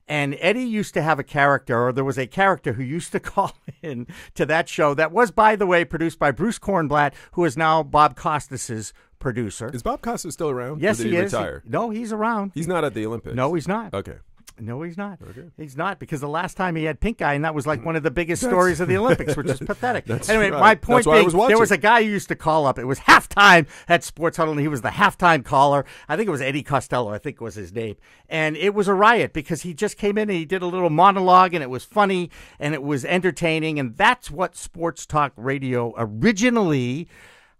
Speaker 2: And Eddie used to have a character, or there was a character who used to call in to that show that was, by the way, produced by Bruce Kornblatt, who is now Bob Costas' producer.
Speaker 1: Is Bob Costas still around?
Speaker 2: Yes,
Speaker 1: or did
Speaker 2: he
Speaker 1: he
Speaker 2: is.
Speaker 1: retire?
Speaker 2: No, he's around.
Speaker 1: He's not at the Olympics.
Speaker 2: No, he's not.
Speaker 1: Okay.
Speaker 2: No, he's not.
Speaker 1: Okay.
Speaker 2: He's not, because the last time he had pink eye, and that was like one of the biggest stories of the Olympics, which is pathetic. Anyway,
Speaker 1: right.
Speaker 2: my point
Speaker 1: being,
Speaker 2: there was a guy who used to call up. It was halftime at Sports Huddle, and he was the halftime caller. I think it was Eddie Costello, I think was his name. And it was a riot because he just came in and he did a little monologue, and it was funny, and it was entertaining, and that's what sports talk radio originally,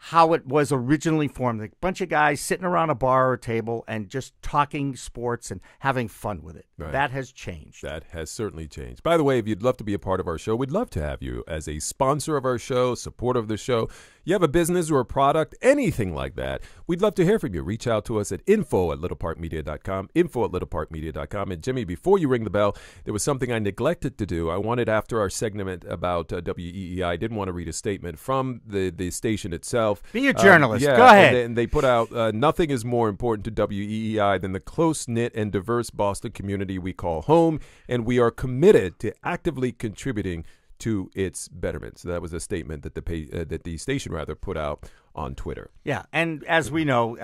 Speaker 2: how it was originally formed. A bunch of guys sitting around a bar or table and just talking sports and having fun with it. Right. That has changed.
Speaker 1: That has certainly changed. By the way, if you'd love to be a part of our show, we'd love to have you as a sponsor of our show, supporter of the show. You have a business or a product, anything like that, we'd love to hear from you. Reach out to us at info@littleparkmedia.com, info@littleparkmedia.com. And Jimmy, before you ring the bell, there was something I neglected to do. I wanted, after our segment about WEEI, I didn't want to read a statement from the station itself.
Speaker 2: Be a journalist. Go ahead.
Speaker 1: And they put out, nothing is more important to WEEI than the close-knit and diverse Boston community we call home, and we are committed to actively contributing to its betterment. So that was a statement that the station put out on Twitter.
Speaker 2: Yeah, and as we know,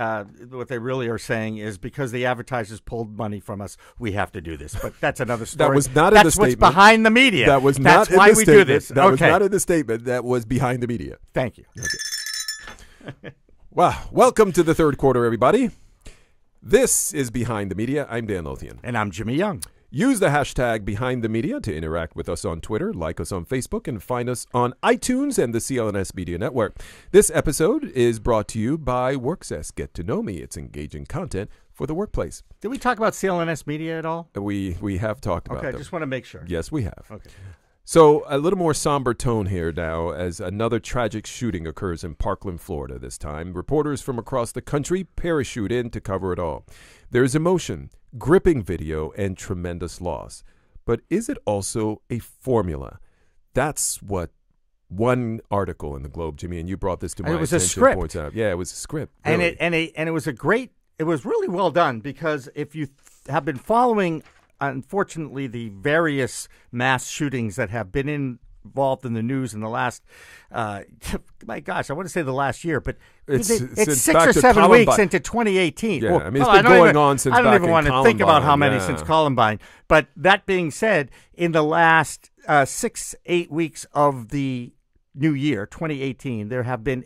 Speaker 2: what they really are saying is because the advertisers pulled money from us, we have to do this. But that's another story.
Speaker 1: That was not in the statement.
Speaker 2: That's what's behind the media.
Speaker 1: That was
Speaker 2: that's
Speaker 1: not in
Speaker 2: why
Speaker 1: the
Speaker 2: we
Speaker 1: statement.
Speaker 2: do this.
Speaker 1: That was not in the statement. That was behind the media.
Speaker 2: Thank you.
Speaker 1: Okay. Wow. Welcome to the third quarter, everybody. This is Behind the Media. I'm Dan Lothian.
Speaker 2: And I'm Jimmy Young.
Speaker 1: Use the hashtag Behind the Media to interact with us on Twitter, like us on Facebook, and find us on iTunes and the CLNS Media Network. This episode is brought to you by WorkSess. Get to know me. It's engaging content for the workplace.
Speaker 2: Did we talk about CLNS Media at all?
Speaker 1: We have talked about
Speaker 2: them.
Speaker 1: Okay,
Speaker 2: just want to make sure.
Speaker 1: Yes, we have.
Speaker 2: Okay.
Speaker 1: So a little more somber tone here now as another tragic shooting occurs in Parkland, Florida this time. Reporters from across the country parachute in to cover it all. There's emotion, gripping video, and tremendous loss. But is it also a formula? That's what one article in the Globe, Jimmy, and you brought this to my attention.
Speaker 2: It was a script.
Speaker 1: Points out. Yeah, it was a script.
Speaker 2: Really.
Speaker 1: And
Speaker 2: it was a great, it was really well done, because if you have been following, unfortunately, the various mass shootings that have been involved in the news in the last, my gosh, I want to say the last year, but it's 6 or 7 weeks into 2018.
Speaker 1: Yeah, I mean, it's been going on since back in Columbine.
Speaker 2: I don't even want to think about how many since Columbine. But that being said, in the last 6-8 weeks of the new year, 2018, there have been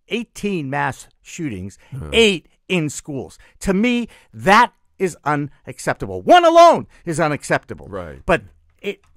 Speaker 2: 18 mass shootings, 8 in schools. To me, that is unacceptable. One alone is unacceptable.
Speaker 1: Right.
Speaker 2: But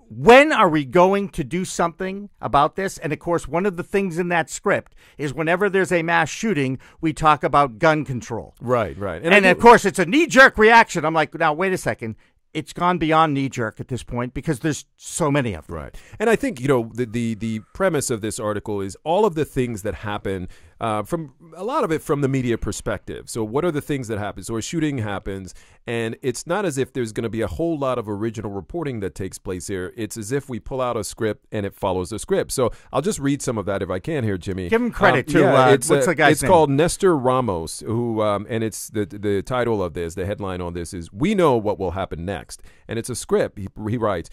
Speaker 2: when are we going to do something about this? And, of course, one of the things in that script is whenever there's a mass shooting, we talk about gun control.
Speaker 1: Right, right.
Speaker 2: And of course, it's a knee-jerk reaction. I'm like, now, wait a second. It's gone beyond knee-jerk at this point because there's so many of them.
Speaker 1: Right. And I think, the premise of this article is all of the things that happen from a lot of it from the media perspective. So what are the things that happen? So a shooting happens, and it's not as if there's going to be a whole lot of original reporting that takes place here. It's as if we pull out a script and it follows the script. So I'll just read some of that if I can here, Jimmy.
Speaker 2: Give him credit, too.
Speaker 1: What's
Speaker 2: the guy's name?
Speaker 1: It's called Nestor Ramos, who, and it's the title of this, the headline on this is, "We Know What Will Happen Next." And it's a script. He writes,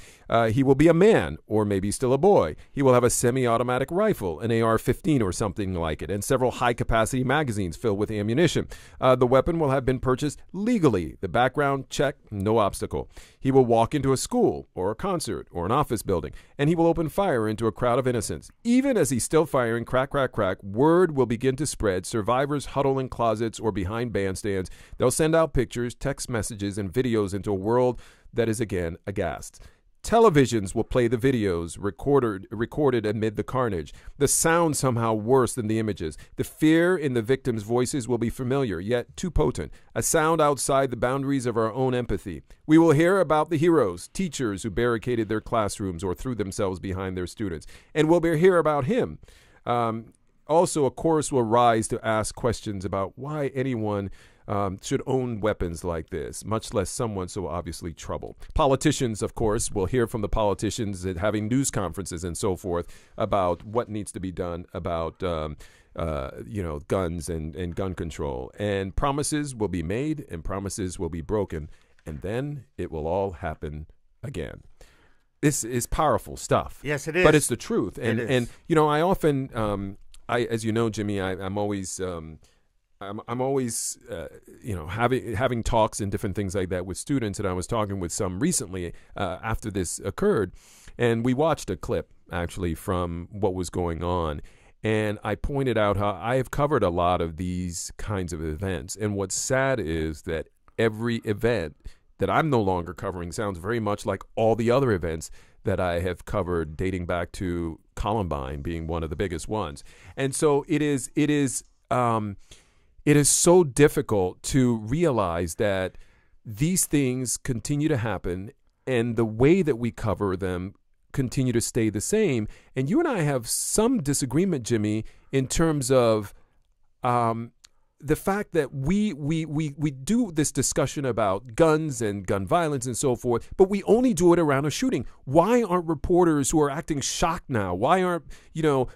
Speaker 1: he will be a man, or maybe still a boy. He will have a semi-automatic rifle, an AR-15 or something like it, and several high-capacity magazines filled with ammunition. The weapon will have been purchased legally. The background check, no obstacle. He will walk into a school or a concert or an office building, and he will open fire into a crowd of innocents. Even as he's still firing, crack, crack, crack, word will begin to spread. Survivors huddle in closets or behind bandstands. They'll send out pictures, text messages, and videos into a world that is again aghast. Televisions will play the videos recorded amid the carnage. The sound somehow worse than the images. The fear in the victims' voices will be familiar, yet too potent, a sound outside the boundaries of our own empathy. We will hear about the heroes, teachers who barricaded their classrooms or threw themselves behind their students, and we'll hear about him. Also, a chorus will rise to ask questions about why anyone should own weapons like this, much less someone so obviously troubled. Politicians, of course, will hear from the politicians at having news conferences and so forth about what needs to be done about guns and gun control. And promises will be made and promises will be broken, and then it will all happen again. This is powerful stuff.
Speaker 2: Yes, it is.
Speaker 1: But it's the truth. And I often, as you know, Jimmy, I'm always having talks and different things like that with students, and I was talking with some recently after this occurred, and we watched a clip actually from what was going on, and I pointed out how I have covered a lot of these kinds of events, and what's sad is that every event that I'm no longer covering sounds very much like all the other events that I have covered, dating back to Columbine being one of the biggest ones. And so it is so difficult to realize that these things continue to happen and the way that we cover them continue to stay the same. And you and I have some disagreement, Jimmy, in terms of the fact that we do this discussion about guns and gun violence and so forth, but we only do it around a shooting. Why aren't reporters who are acting shocked now? Why aren't,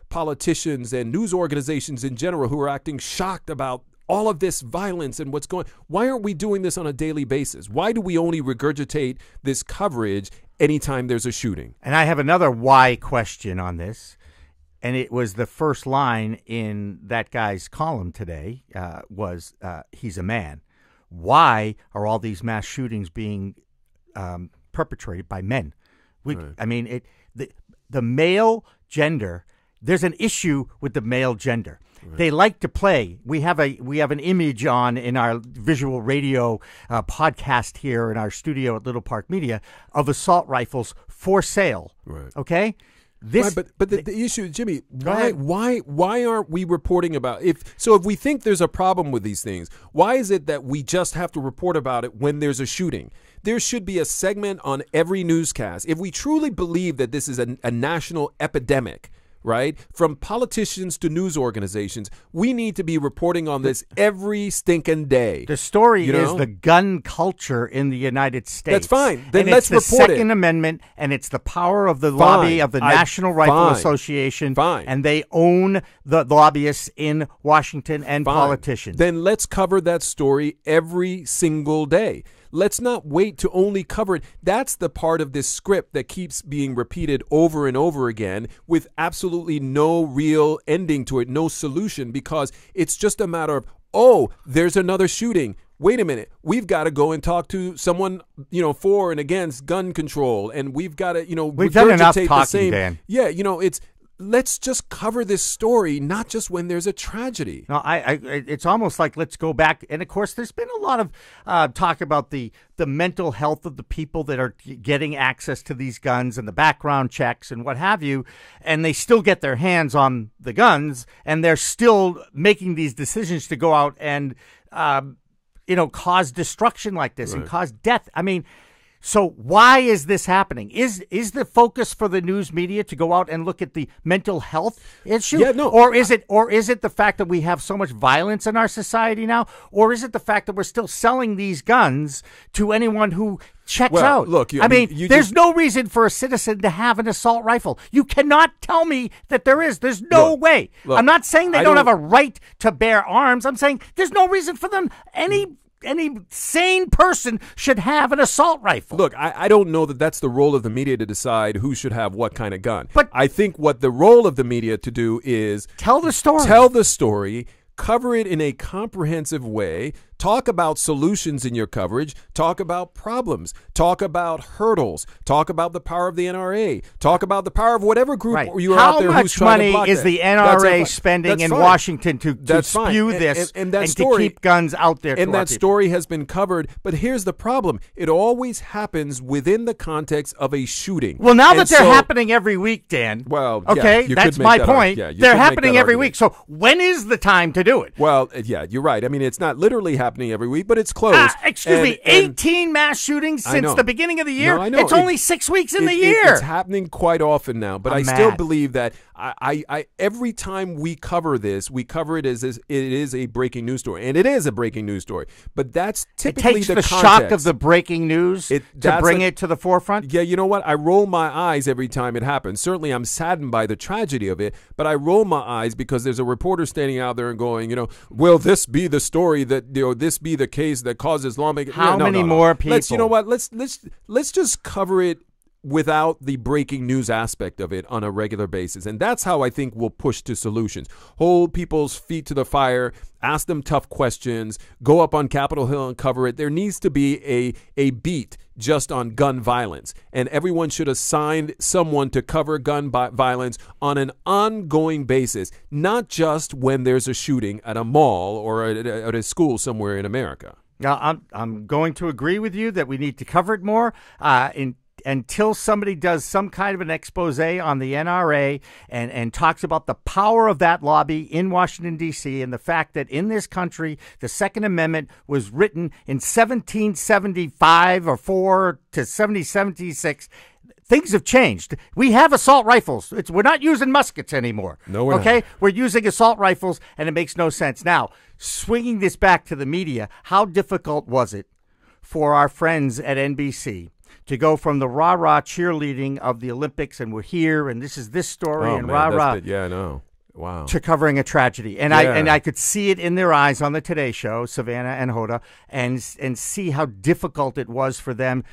Speaker 1: politicians and news organizations in general who are acting shocked about all of this violence and what's going on? Why aren't we doing this on a daily basis? Why do we only regurgitate this coverage anytime there's a shooting?
Speaker 2: And I have another why question on this. And it was the first line in that guy's column today was, he's a man. Why are all these mass shootings being perpetrated by men?
Speaker 1: Right.
Speaker 2: I mean, the male gender, there's an issue with the male gender. Right. They like to play. We have an image on in our visual radio podcast here in our studio at Little Park Media of assault rifles for sale.
Speaker 1: Right.
Speaker 2: Okay?
Speaker 1: Right, but the issue, Jimmy, why aren't we reporting about if we think there's a problem with these things, why is it that we just have to report about it when there's a shooting? There should be a segment on every newscast. If we truly believe that this is a national epidemic, right, from politicians to news organizations, we need to be reporting on this every stinking day.
Speaker 2: The story is the gun culture in the United States.
Speaker 1: That's fine. Then
Speaker 2: and
Speaker 1: let's report it.
Speaker 2: It's the Second Amendment, and it's the power of the lobby of the National Rifle Association.
Speaker 1: Fine.
Speaker 2: And they own the lobbyists in Washington and politicians.
Speaker 1: Then let's cover that story every single day. Let's not wait to only cover it. That's the part of this script that keeps being repeated over and over again with absolutely no real ending to it, no solution, because it's just a matter of, oh, there's another shooting. Wait a minute. We've got to go and talk to someone, for and against gun control. And we've got to,
Speaker 2: we've done enough talking, Dan.
Speaker 1: Yeah, let's just cover this story, not just when there's a tragedy.
Speaker 2: No, it's almost like let's go back. And, of course, there's been a lot of talk about the mental health of the people that are getting access to these guns and the background checks and what have you, and they still get their hands on the guns, and they're still making these decisions to go out and, cause destruction like this and cause death. I mean, so why is this happening? Is the focus for the news media to go out and look at the mental health issue?
Speaker 1: Yeah, no.
Speaker 2: Or is it the fact that we have so much violence in our society now? Or is it the fact that we're still selling these guns to anyone who checks out?
Speaker 1: Look,
Speaker 2: there's no reason for a citizen to have an assault rifle. You cannot tell me that there is. There's no way.
Speaker 1: Look,
Speaker 2: I'm not saying they don't have a right to bear arms. I'm saying there's no reason for them, any any sane person should have an assault rifle.
Speaker 1: Look, I don't know that that's the role of the media to decide who should have what kind of gun.
Speaker 2: But
Speaker 1: I think what the role of the media to do is
Speaker 2: tell the story.
Speaker 1: Tell the story. Cover it in a comprehensive way. Talk about solutions in your coverage. Talk about problems. Talk about hurdles. Talk about the power of the NRA. Talk about the power of whatever group you are out there who's trying to block
Speaker 2: How much money is the NRA spending in Washington to spew this and to keep guns out there?
Speaker 1: And that story has been covered. But here's the problem. It always happens within the context of a shooting.
Speaker 2: Well, now that they're happening every week, Dan.
Speaker 1: Well,
Speaker 2: okay, that's my point. They're happening every week. So when is the time to do it?
Speaker 1: Well, yeah, you're right. I mean, it's not literally happening every week, but it's close.
Speaker 2: Excuse me, 18 mass shootings since the beginning of the year? No, I know. It's only 6 weeks in the year.
Speaker 1: It's happening quite often now, but I still believe that I every time we cover this, we cover it as it is a breaking news story, and it is a breaking news story. But that's typically
Speaker 2: it takes the
Speaker 1: context.
Speaker 2: Shock of the breaking news to bring it to the forefront.
Speaker 1: Yeah, you know what? I roll my eyes every time it happens. Certainly, I'm saddened by the tragedy of it, but I roll my eyes because there's a reporter standing out there and going, will this be the story that this be the case that causes lawmakers?
Speaker 2: How many more people?
Speaker 1: You know what? Let's just cover it without the breaking news aspect of it on a regular basis. And that's how I think we'll push to solutions. Hold people's feet to the fire, ask them tough questions, go up on Capitol Hill and cover it. There needs to be a beat just on gun violence. And everyone should assign someone to cover gun violence on an ongoing basis, not just when there's a shooting at a mall or at a school somewhere in America.
Speaker 2: Now, I'm going to agree with you that we need to cover it more until somebody does some kind of an expose on the NRA and talks about the power of that lobby in Washington, D.C., and the fact that in this country, the Second Amendment was written in 1775 or 4 to 1776. Things have changed. We have assault rifles. We're not using muskets anymore.
Speaker 1: No, we're
Speaker 2: not. We're using assault rifles, and it makes no sense. Now, swinging this back to the media, how difficult was it for our friends at NBC to go from the rah-rah cheerleading of the Olympics, and we're here, and this is this story, and rah-rah.
Speaker 1: Yeah, I know. Wow.
Speaker 2: To covering a tragedy. And I could see it in their eyes on the Today Show, Savannah and Hoda, and see how difficult it was for them.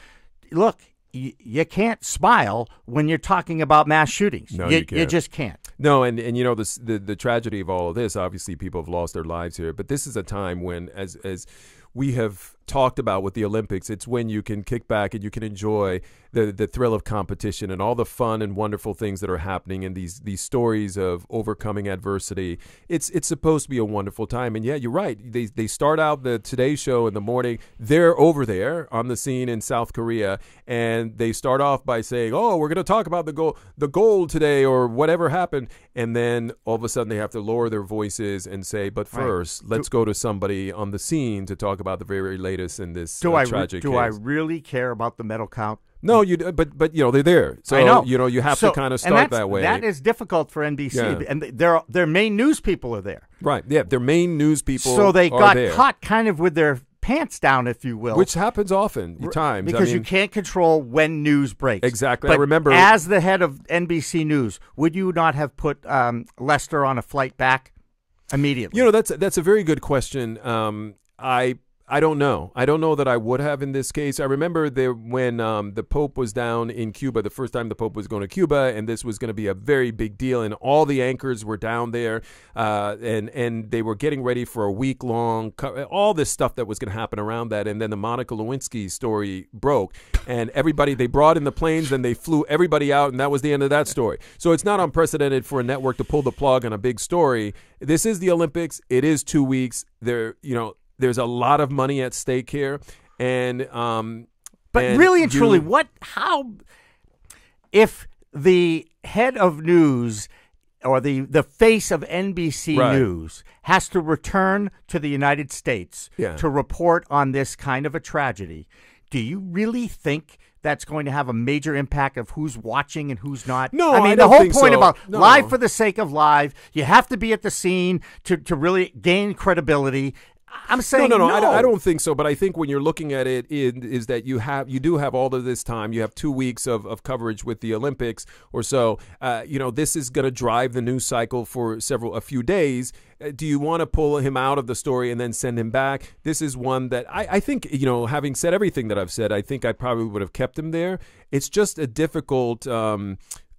Speaker 2: Look, you can't smile when you're talking about mass shootings.
Speaker 1: No, you can't.
Speaker 2: You just can't.
Speaker 1: No, and the tragedy of all of this, obviously people have lost their lives here, but this is a time when, as we have talked about with the Olympics, it's when you can kick back and you can enjoy the thrill of competition and all the fun and wonderful things that are happening and these stories of overcoming adversity. It's supposed to be a wonderful time. And yeah, you're right. They start out the Today Show in the morning. They're over there on the scene in South Korea, and they start off by saying, "Oh, we're going to talk about the gold today," or whatever happened. And then all of a sudden they have to lower their voices and say, "But first, let's go to somebody on the scene to talk about the very latest in this tragic case."
Speaker 2: Do I really care about the medal count?
Speaker 1: No, but they're there. So,
Speaker 2: I know.
Speaker 1: You have to kind of start that way.
Speaker 2: That is difficult for NBC. Yeah. And their main news people are there.
Speaker 1: Right. Yeah, their main news people
Speaker 2: So they got caught kind of with their pants down, if you will.
Speaker 1: Which happens often times.
Speaker 2: Because you can't control when news breaks.
Speaker 1: Exactly.
Speaker 2: But
Speaker 1: I remember.
Speaker 2: As the head of NBC News, would you not have put Lester on a flight back immediately?
Speaker 1: That's a very good question. I don't know. I don't know that I would have in this case. I remember when the Pope was down in Cuba, the first time the Pope was going to Cuba, and this was going to be a very big deal, and all the anchors were down there, and they were getting ready for a week-long, all this stuff that was going to happen around that, and then the Monica Lewinsky story broke, and they brought in the planes, and they flew everybody out, and that was the end of that story. So it's not unprecedented for a network to pull the plug on a big story. This is the Olympics. It is 2 weeks. There's a lot of money at stake here, but
Speaker 2: really and truly, if the head of news or the face of NBC News has to return to the United States to report on this kind of a tragedy, do you really think that's going to have a major impact of who's watching and who's not?
Speaker 1: No,
Speaker 2: I mean, the whole point about live for the sake of live, you have to be at the scene to really gain credibility. I'm saying
Speaker 1: no. I don't think so. But I think when you're looking at it, is that you do have all of this time. You have 2 weeks of coverage with the Olympics or so. This is going to drive the news cycle for a few days. Do you want to pull him out of the story and then send him back? This is one that I think, having said everything that I've said, I think I probably would have kept him there. It's just a difficult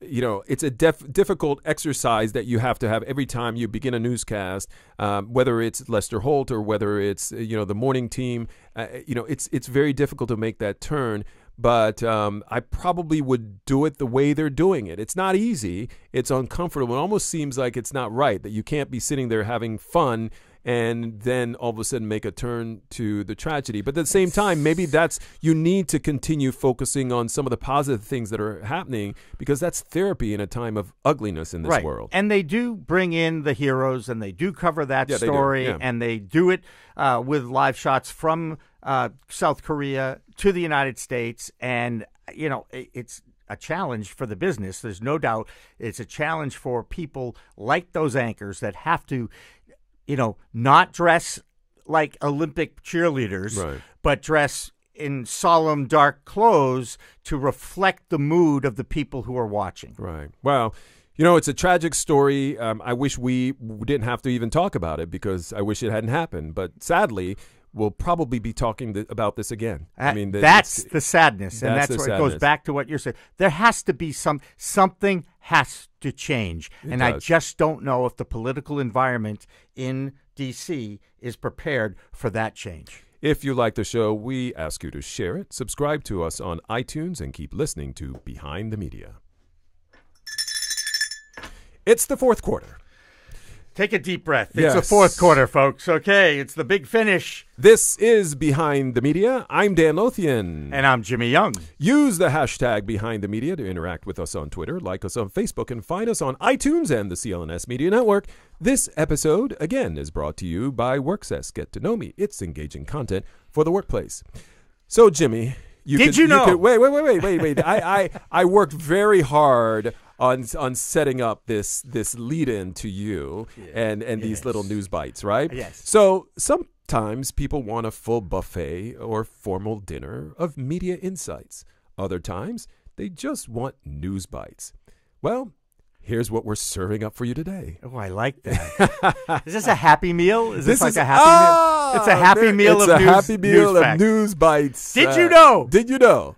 Speaker 1: it's a difficult exercise that you have to have every time you begin a newscast, whether it's Lester Holt or whether it's, the morning team. It's very difficult to make that turn. But I probably would do it the way they're doing it. It's not easy. It's uncomfortable. It almost seems like it's not right, that you can't be sitting there having fun and then all of a sudden make a turn to the tragedy. But at the same time, maybe you need to continue focusing on some of the positive things that are happening, because that's therapy in a time of ugliness in this world.
Speaker 2: And they do bring in the heroes, and they do cover that story, and they do it with live shots from South Korea to the United States. And, it's a challenge for the business. There's no doubt it's a challenge for people like those anchors that have to, not dress like Olympic cheerleaders,
Speaker 1: right,
Speaker 2: but dress in solemn, dark clothes to reflect the mood of the people who are watching.
Speaker 1: Right. Well, it's a tragic story. I wish we didn't have to even talk about it, because I wish it hadn't happened. But sadly, we'll probably be talking about this again.
Speaker 2: That's the sadness. And that's where it goes back to what you're saying. There has to be something has to change. I just don't know if the political environment in D.C. is prepared for that change.
Speaker 1: If you like the show, we ask you to share it, subscribe to us on iTunes, and keep listening to Behind the Media. It's the fourth quarter.
Speaker 2: Take a deep breath. It's the fourth quarter, folks. Okay, it's the big finish.
Speaker 1: This is Behind the Media. I'm Dan Lothian.
Speaker 2: And I'm Jimmy Young.
Speaker 1: Use the hashtag Behind the Media to interact with us on Twitter, like us on Facebook, and find us on iTunes and the CLNS Media Network. This episode, again, is brought to you by WorkSess. Get to know me. It's engaging content for the workplace. So, Jimmy,
Speaker 2: Did you know?
Speaker 1: Wait. I worked very hard on setting up this lead-in to you and these little news bites, right?
Speaker 2: Yes.
Speaker 1: So sometimes people want a full buffet or formal dinner of media insights. Other times, they just want news bites. Well, here's what we're serving up for you today.
Speaker 2: Oh, I like that. Is this a happy meal? Is this like a happy meal? It's a happy meal of news.
Speaker 1: It's a happy meal of news bites.
Speaker 2: Did you know?
Speaker 1: Did you know?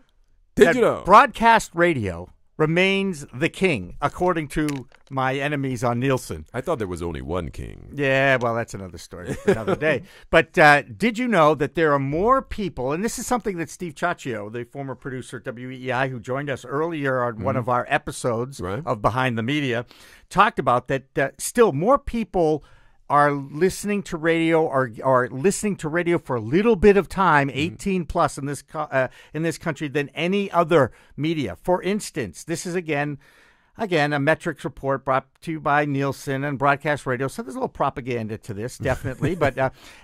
Speaker 2: Broadcast radio remains the king, according to my enemies on Nielsen.
Speaker 1: I thought there was only one king.
Speaker 2: Yeah, well, that's another story for another day. But did you know that there are more people, and this is something that Steve Ciaccio, the former producer at WEEI, who joined us earlier on one of our episodes of Behind the Media, talked about, that still more people are listening to radio or are listening to radio for a little bit of time, 18 plus in this country, than any other media. For instance, this is again a metrics report brought to you by Nielsen and Broadcast Radio. So there's a little propaganda to this, definitely. But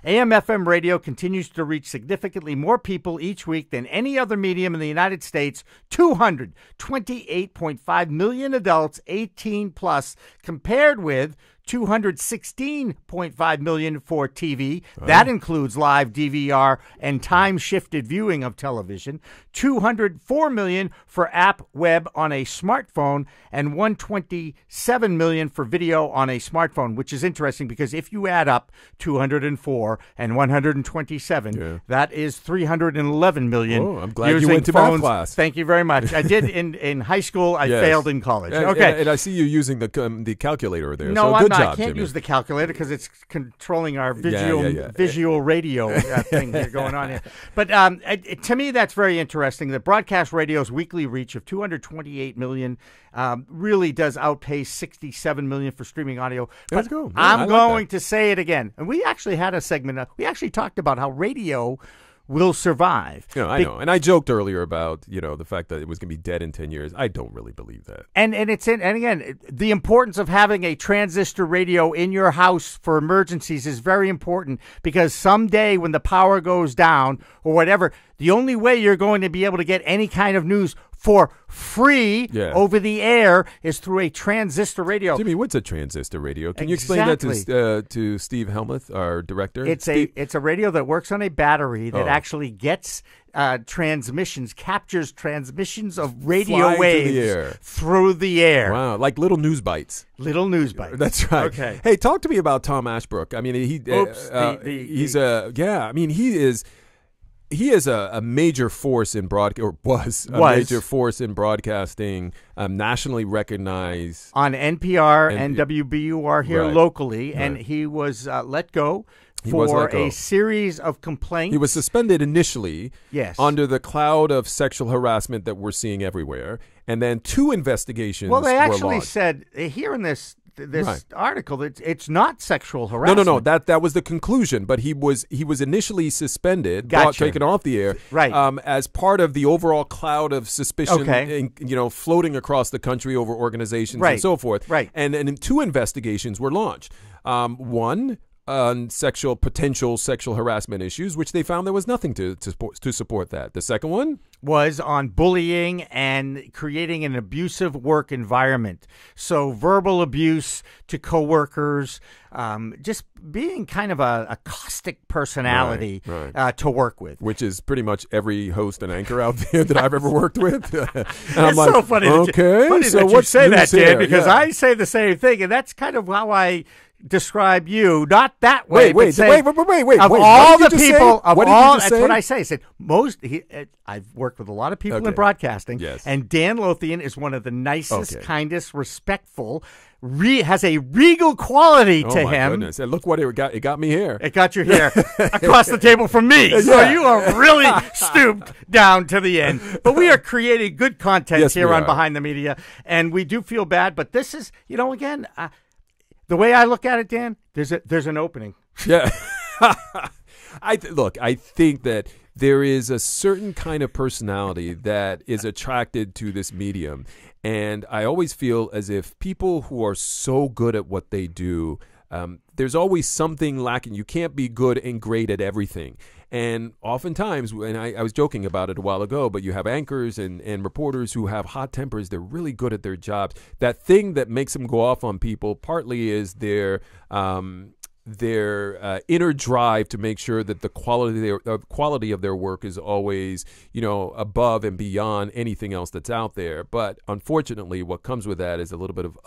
Speaker 2: AM/FM radio continues to reach significantly more people each week than any other medium in the United States. 228.5 million adults 18 plus, compared with 216.5 million for TV. That includes live DVR and time-shifted viewing of television. 204 million for app web on a smartphone, and 127 million for video on a smartphone, which is interesting because if you add up 204 and 127, that is 311 million.
Speaker 1: Oh, I'm glad you went to math class.
Speaker 2: Thank you very much. I did in high school. I failed in college. Okay.
Speaker 1: And I see you using the calculator there.
Speaker 2: No,
Speaker 1: so
Speaker 2: I'm
Speaker 1: good
Speaker 2: not.
Speaker 1: job,
Speaker 2: I can't
Speaker 1: Jimmy.
Speaker 2: use the calculator because it's controlling our visual radio thing here going on here. But to me, that's very interesting. That broadcast radio's weekly reach of 228 million really does outpace 67 million for streaming audio.
Speaker 1: Let's go.
Speaker 2: I'm going to say it again. And we actually had a segment. We actually talked about how radio will survive.
Speaker 1: I know. And I joked earlier about, the fact that it was going to be dead in 10 years. I don't really believe that.
Speaker 2: And again, the importance of having a transistor radio in your house for emergencies is very important, because someday when the power goes down or whatever, the only way you're going to be able to get any kind of news for free over the air is through a transistor radio.
Speaker 1: Jimmy, what's a transistor radio? Can you explain that to Steve Helmuth, our director?
Speaker 2: It's a radio that works on a battery that actually gets captures transmissions of radio waves through the air.
Speaker 1: Wow, like little news bites.
Speaker 2: Little news bites.
Speaker 1: That's right.
Speaker 2: Okay.
Speaker 1: Hey, talk to me about Tom Ashbrook. I mean, he is a major force in major force in broadcasting, nationally recognized
Speaker 2: on NPR and WBUR here locally, and he was let go for a series of complaints.
Speaker 1: He was suspended initially under the cloud of sexual harassment that we're seeing everywhere, and then 2 investigations were launched.
Speaker 2: Well, they actually said here in this article that it's not sexual harassment.
Speaker 1: No. That was the conclusion. But he was initially suspended, taken off the air, as part of the overall cloud of suspicion, floating across the country over organizations and so forth.
Speaker 2: Right.
Speaker 1: And 2 investigations were launched. One on potential sexual harassment issues, which they found there was nothing to support that. The second one
Speaker 2: was on bullying and creating an abusive work environment. So verbal abuse to coworkers, just being kind of a caustic personality to work with.
Speaker 1: Which is pretty much every host and anchor out there that I've ever worked with.
Speaker 2: It's so funny that you say that, Dan, because I say the same thing, and that's kind of how I describe you, not that way.
Speaker 1: Wait.
Speaker 2: Of all the people, that's what I say. I said I've worked with a lot of people in broadcasting, and Dan Lothian is one of the nicest, kindest, respectful. Has a regal quality to him.
Speaker 1: Oh my goodness! And look what it got. It got me here.
Speaker 2: It got you here across the table from me. So you are really stooped down to the end. But we are creating good content here on Behind the Media, and we do feel bad. But this is, again. The way I look at it, Dan, there's an opening.
Speaker 1: Yeah. I think that there is a certain kind of personality that is attracted to this medium. And I always feel as if people who are so good at what they do, there's always something lacking. You can't be good and great at everything. And oftentimes, and I was joking about it a while ago, but you have anchors and reporters who have hot tempers. They're really good at their jobs. That thing that makes them go off on people partly is their inner drive to make sure that the quality of their work is always, above and beyond anything else that's out there. But unfortunately, what comes with that is a little bit of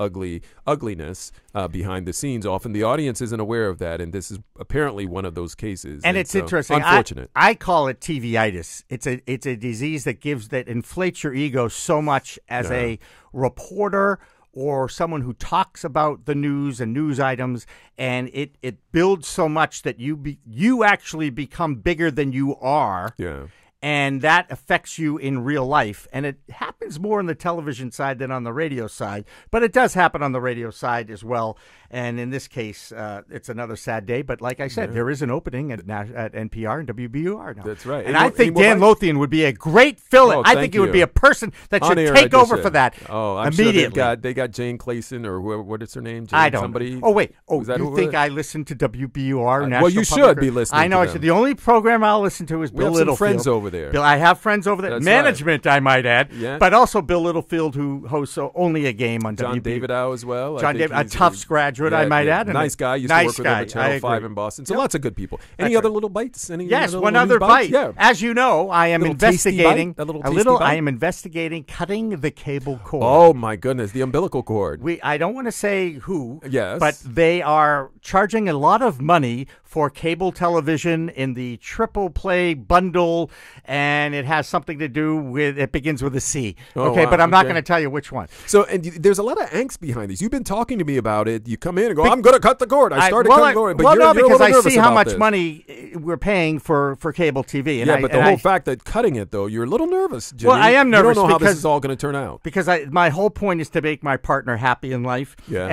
Speaker 1: ugliness behind the scenes. Often the audience isn't aware of that, and this is apparently one of those cases.
Speaker 2: And it's interesting.
Speaker 1: Unfortunate.
Speaker 2: I call it TV-itis. It's a disease that inflates your ego so much as a reporter or someone who talks about the news and news items, and it builds so much that you actually become bigger than you are.
Speaker 1: Yeah.
Speaker 2: And that affects you in real life. And it happens more on the television side than on the radio side. But it does happen on the radio side as well. And in this case, it's another sad day. But like I said, there is an opening at NPR and WBUR now.
Speaker 1: That's right.
Speaker 2: And I think Dan Lothian would be a great fill-in. I think he would be a person that should take over for that immediately.
Speaker 1: Sure they got Jane Clayson or whoever. What is her name?
Speaker 2: I don't.
Speaker 1: Somebody.
Speaker 2: Oh wait. Oh, you think I listen to WBUR?
Speaker 1: Well, you should be listening.
Speaker 2: I know.
Speaker 1: To them.
Speaker 2: The only program I'll listen to is Bill Littlefield.
Speaker 1: Some friends over there.
Speaker 2: I have friends over there.
Speaker 1: That's
Speaker 2: management,
Speaker 1: right.
Speaker 2: I might add.
Speaker 1: Yeah.
Speaker 2: But also Bill Littlefield, who hosts Only a Game on
Speaker 1: John Davidow as well.
Speaker 2: John David, a Tufts graduate, I might add.
Speaker 1: Nice guy. Used to work with him at Channel 5 in Boston. So lots of good people. Any other little bites?
Speaker 2: Yes, one other bite. Yeah. As you know, I am investigating I am investigating cutting the cable cord.
Speaker 1: Oh my goodness, the umbilical cord.
Speaker 2: I don't want to say who.
Speaker 1: Yes.
Speaker 2: But they are charging a lot of money for cable television in the triple play bundle, and it has something to do with, it begins with a C. But I'm not going to tell you which one.
Speaker 1: So, and there's a lot of angst behind these. You've been talking to me about it. You come in and go, I'm going to cut the cord. I started cutting the cord. But
Speaker 2: because I see how much money we're paying for cable TV. And
Speaker 1: but the whole fact that cutting it, though, you're a little nervous, Jimmy.
Speaker 2: Well, I am nervous.
Speaker 1: You don't know how this is all going to turn out.
Speaker 2: Because my whole point is to make my partner happy in life.
Speaker 1: Yeah.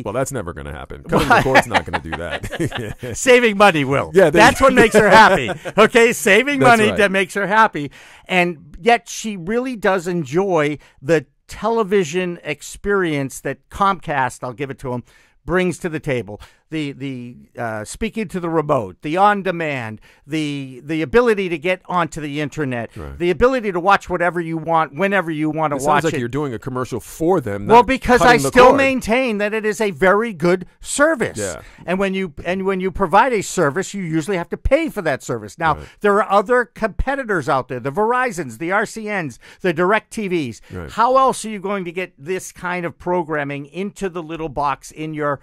Speaker 2: Well,
Speaker 1: that's never going to happen. Cutting the cord's not going to do that.
Speaker 2: Saving money will.
Speaker 1: Yeah,
Speaker 2: that's what makes her happy. Okay, saving money that makes her happy. And yet she really does enjoy the television experience that Comcast, I'll give it to them, brings to the table. the speaking to the remote, the on-demand, the ability to get onto the internet, the ability to watch whatever you want, whenever you want to watch it.
Speaker 1: Sounds like you're doing a commercial for them.
Speaker 2: Well, because I still
Speaker 1: cord.
Speaker 2: maintain that it is a very good service.
Speaker 1: Yeah.
Speaker 2: And when you provide a service, you usually have to pay for that service. Now, there are other competitors out there, the Verizons, the RCNs, the DirecTVs.
Speaker 1: Right.
Speaker 2: How else are you going to get this kind of programming into the little box in your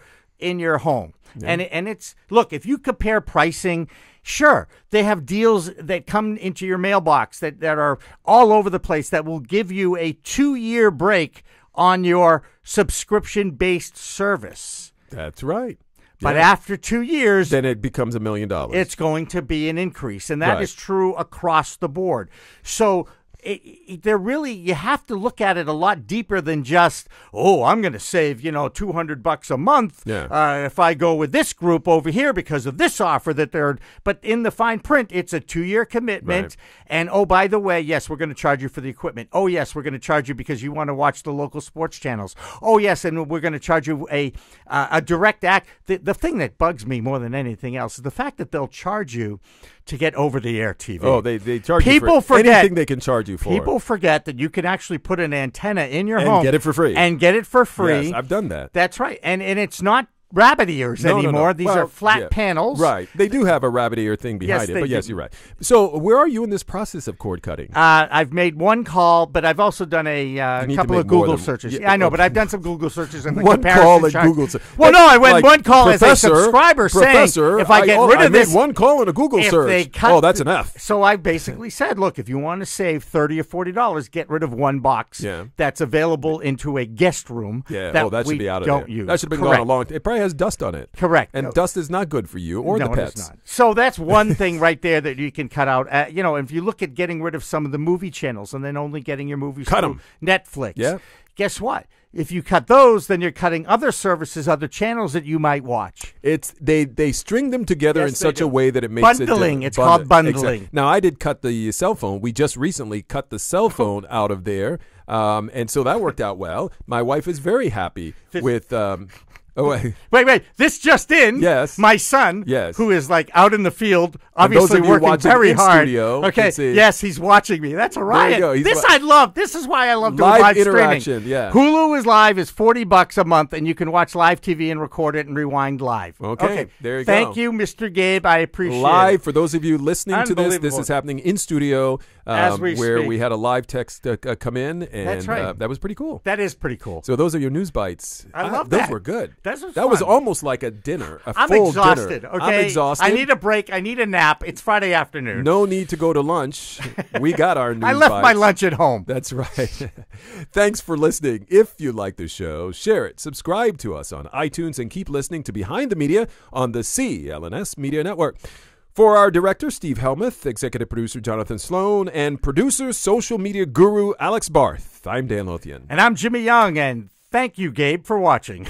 Speaker 2: home? Yeah. And it's, look, if you compare pricing, sure, they have deals that come into your mailbox that are all over the place that will give you a 2-year break on your subscription-based service.
Speaker 1: That's right.
Speaker 2: But after 2 years,
Speaker 1: then it becomes $1 million.
Speaker 2: It's going to be an increase, and that is true across the board. So you have to look at it a lot deeper than just, I'm going to save, $200 a month if I go with this group over here because of this offer that they're. But in the fine print, it's a 2-year commitment. Right. And by the way, yes, we're going to charge you for the equipment. Oh, yes, we're going to charge you because you want to watch the local sports channels. Oh, yes, and we're going to charge you a direct act. The thing that bugs me more than anything else is the fact that they'll charge you to get over-the-air TV.
Speaker 1: Oh, they charge you for anything they can charge you for.
Speaker 2: People forget that you can actually put an antenna in your home.
Speaker 1: And get it for free.
Speaker 2: Yes,
Speaker 1: I've done that.
Speaker 2: That's right. And it's not rabbit ears anymore.
Speaker 1: No.
Speaker 2: These are flat panels.
Speaker 1: Right. They do have a rabbit ear thing behind it, but yes, you're right. So where are you in this process of cord cutting?
Speaker 2: I've made one call, but I've also done a couple of Google searches. Yeah, I know, but I've done some Google searches. And
Speaker 1: one call at Google.
Speaker 2: Well, no, I went one call as a subscriber saying, if I get rid of this.
Speaker 1: I made one call in a Google search. That's enough.
Speaker 2: So I basically said, look, if you want to save $30 or $40, get rid of one box that's available into a guest room
Speaker 1: that should be out of there.
Speaker 2: Use.
Speaker 1: That should have been gone a long time. It probably has dust on it.
Speaker 2: Correct.
Speaker 1: And dust is not good for you or the pets.
Speaker 2: It's not. So that's one thing right there that you can cut out. If you look at getting rid of some of the movie channels and then only getting your movies through Netflix, guess what? If you cut those, then you're cutting other services, other channels that you might watch.
Speaker 1: They string them together in such a way that it makes
Speaker 2: bundling. It's called bundling.
Speaker 1: Exactly. Now, I did cut the cell phone. We just recently cut the cell phone out of there, and so that worked out well. My wife is very happy with.
Speaker 2: Wait. This just in.
Speaker 1: Yes.
Speaker 2: My son, who is like out in the field, obviously working very hard.
Speaker 1: Studio,
Speaker 2: okay. Yes, he's watching me. That's a riot. I love. This is why I love doing live
Speaker 1: interaction.
Speaker 2: Streaming. Yeah. Hulu is live is $40 a month, and you can watch live TV and record it and rewind live.
Speaker 1: Okay. There you go.
Speaker 2: Thank you, Mr. Gabe. I appreciate
Speaker 1: it. For those of you listening to this, this is happening in studio where we had a live text come in, and
Speaker 2: that's right.
Speaker 1: That was pretty cool.
Speaker 2: That is pretty cool.
Speaker 1: So those are your news bites.
Speaker 2: I love that.
Speaker 1: Those were good.
Speaker 2: That
Speaker 1: was almost like a dinner,
Speaker 2: I'm
Speaker 1: full
Speaker 2: exhausted,
Speaker 1: dinner.
Speaker 2: Okay?
Speaker 1: I'm exhausted.
Speaker 2: I need a break. I need a nap. It's Friday afternoon.
Speaker 1: No need to go to lunch. We got our news
Speaker 2: I left
Speaker 1: bites.
Speaker 2: my lunch at home.
Speaker 1: That's right. Thanks for listening. If you like the show, share it. Subscribe to us on iTunes and keep listening to Behind the Media on the CLNS Media Network. For our director, Steve Helmuth, executive producer, Jonathan Sloan, and producer, social media guru, Alex Barth, I'm Dan Lothian.
Speaker 2: And I'm Jimmy Young, and thank you, Gabe, for watching.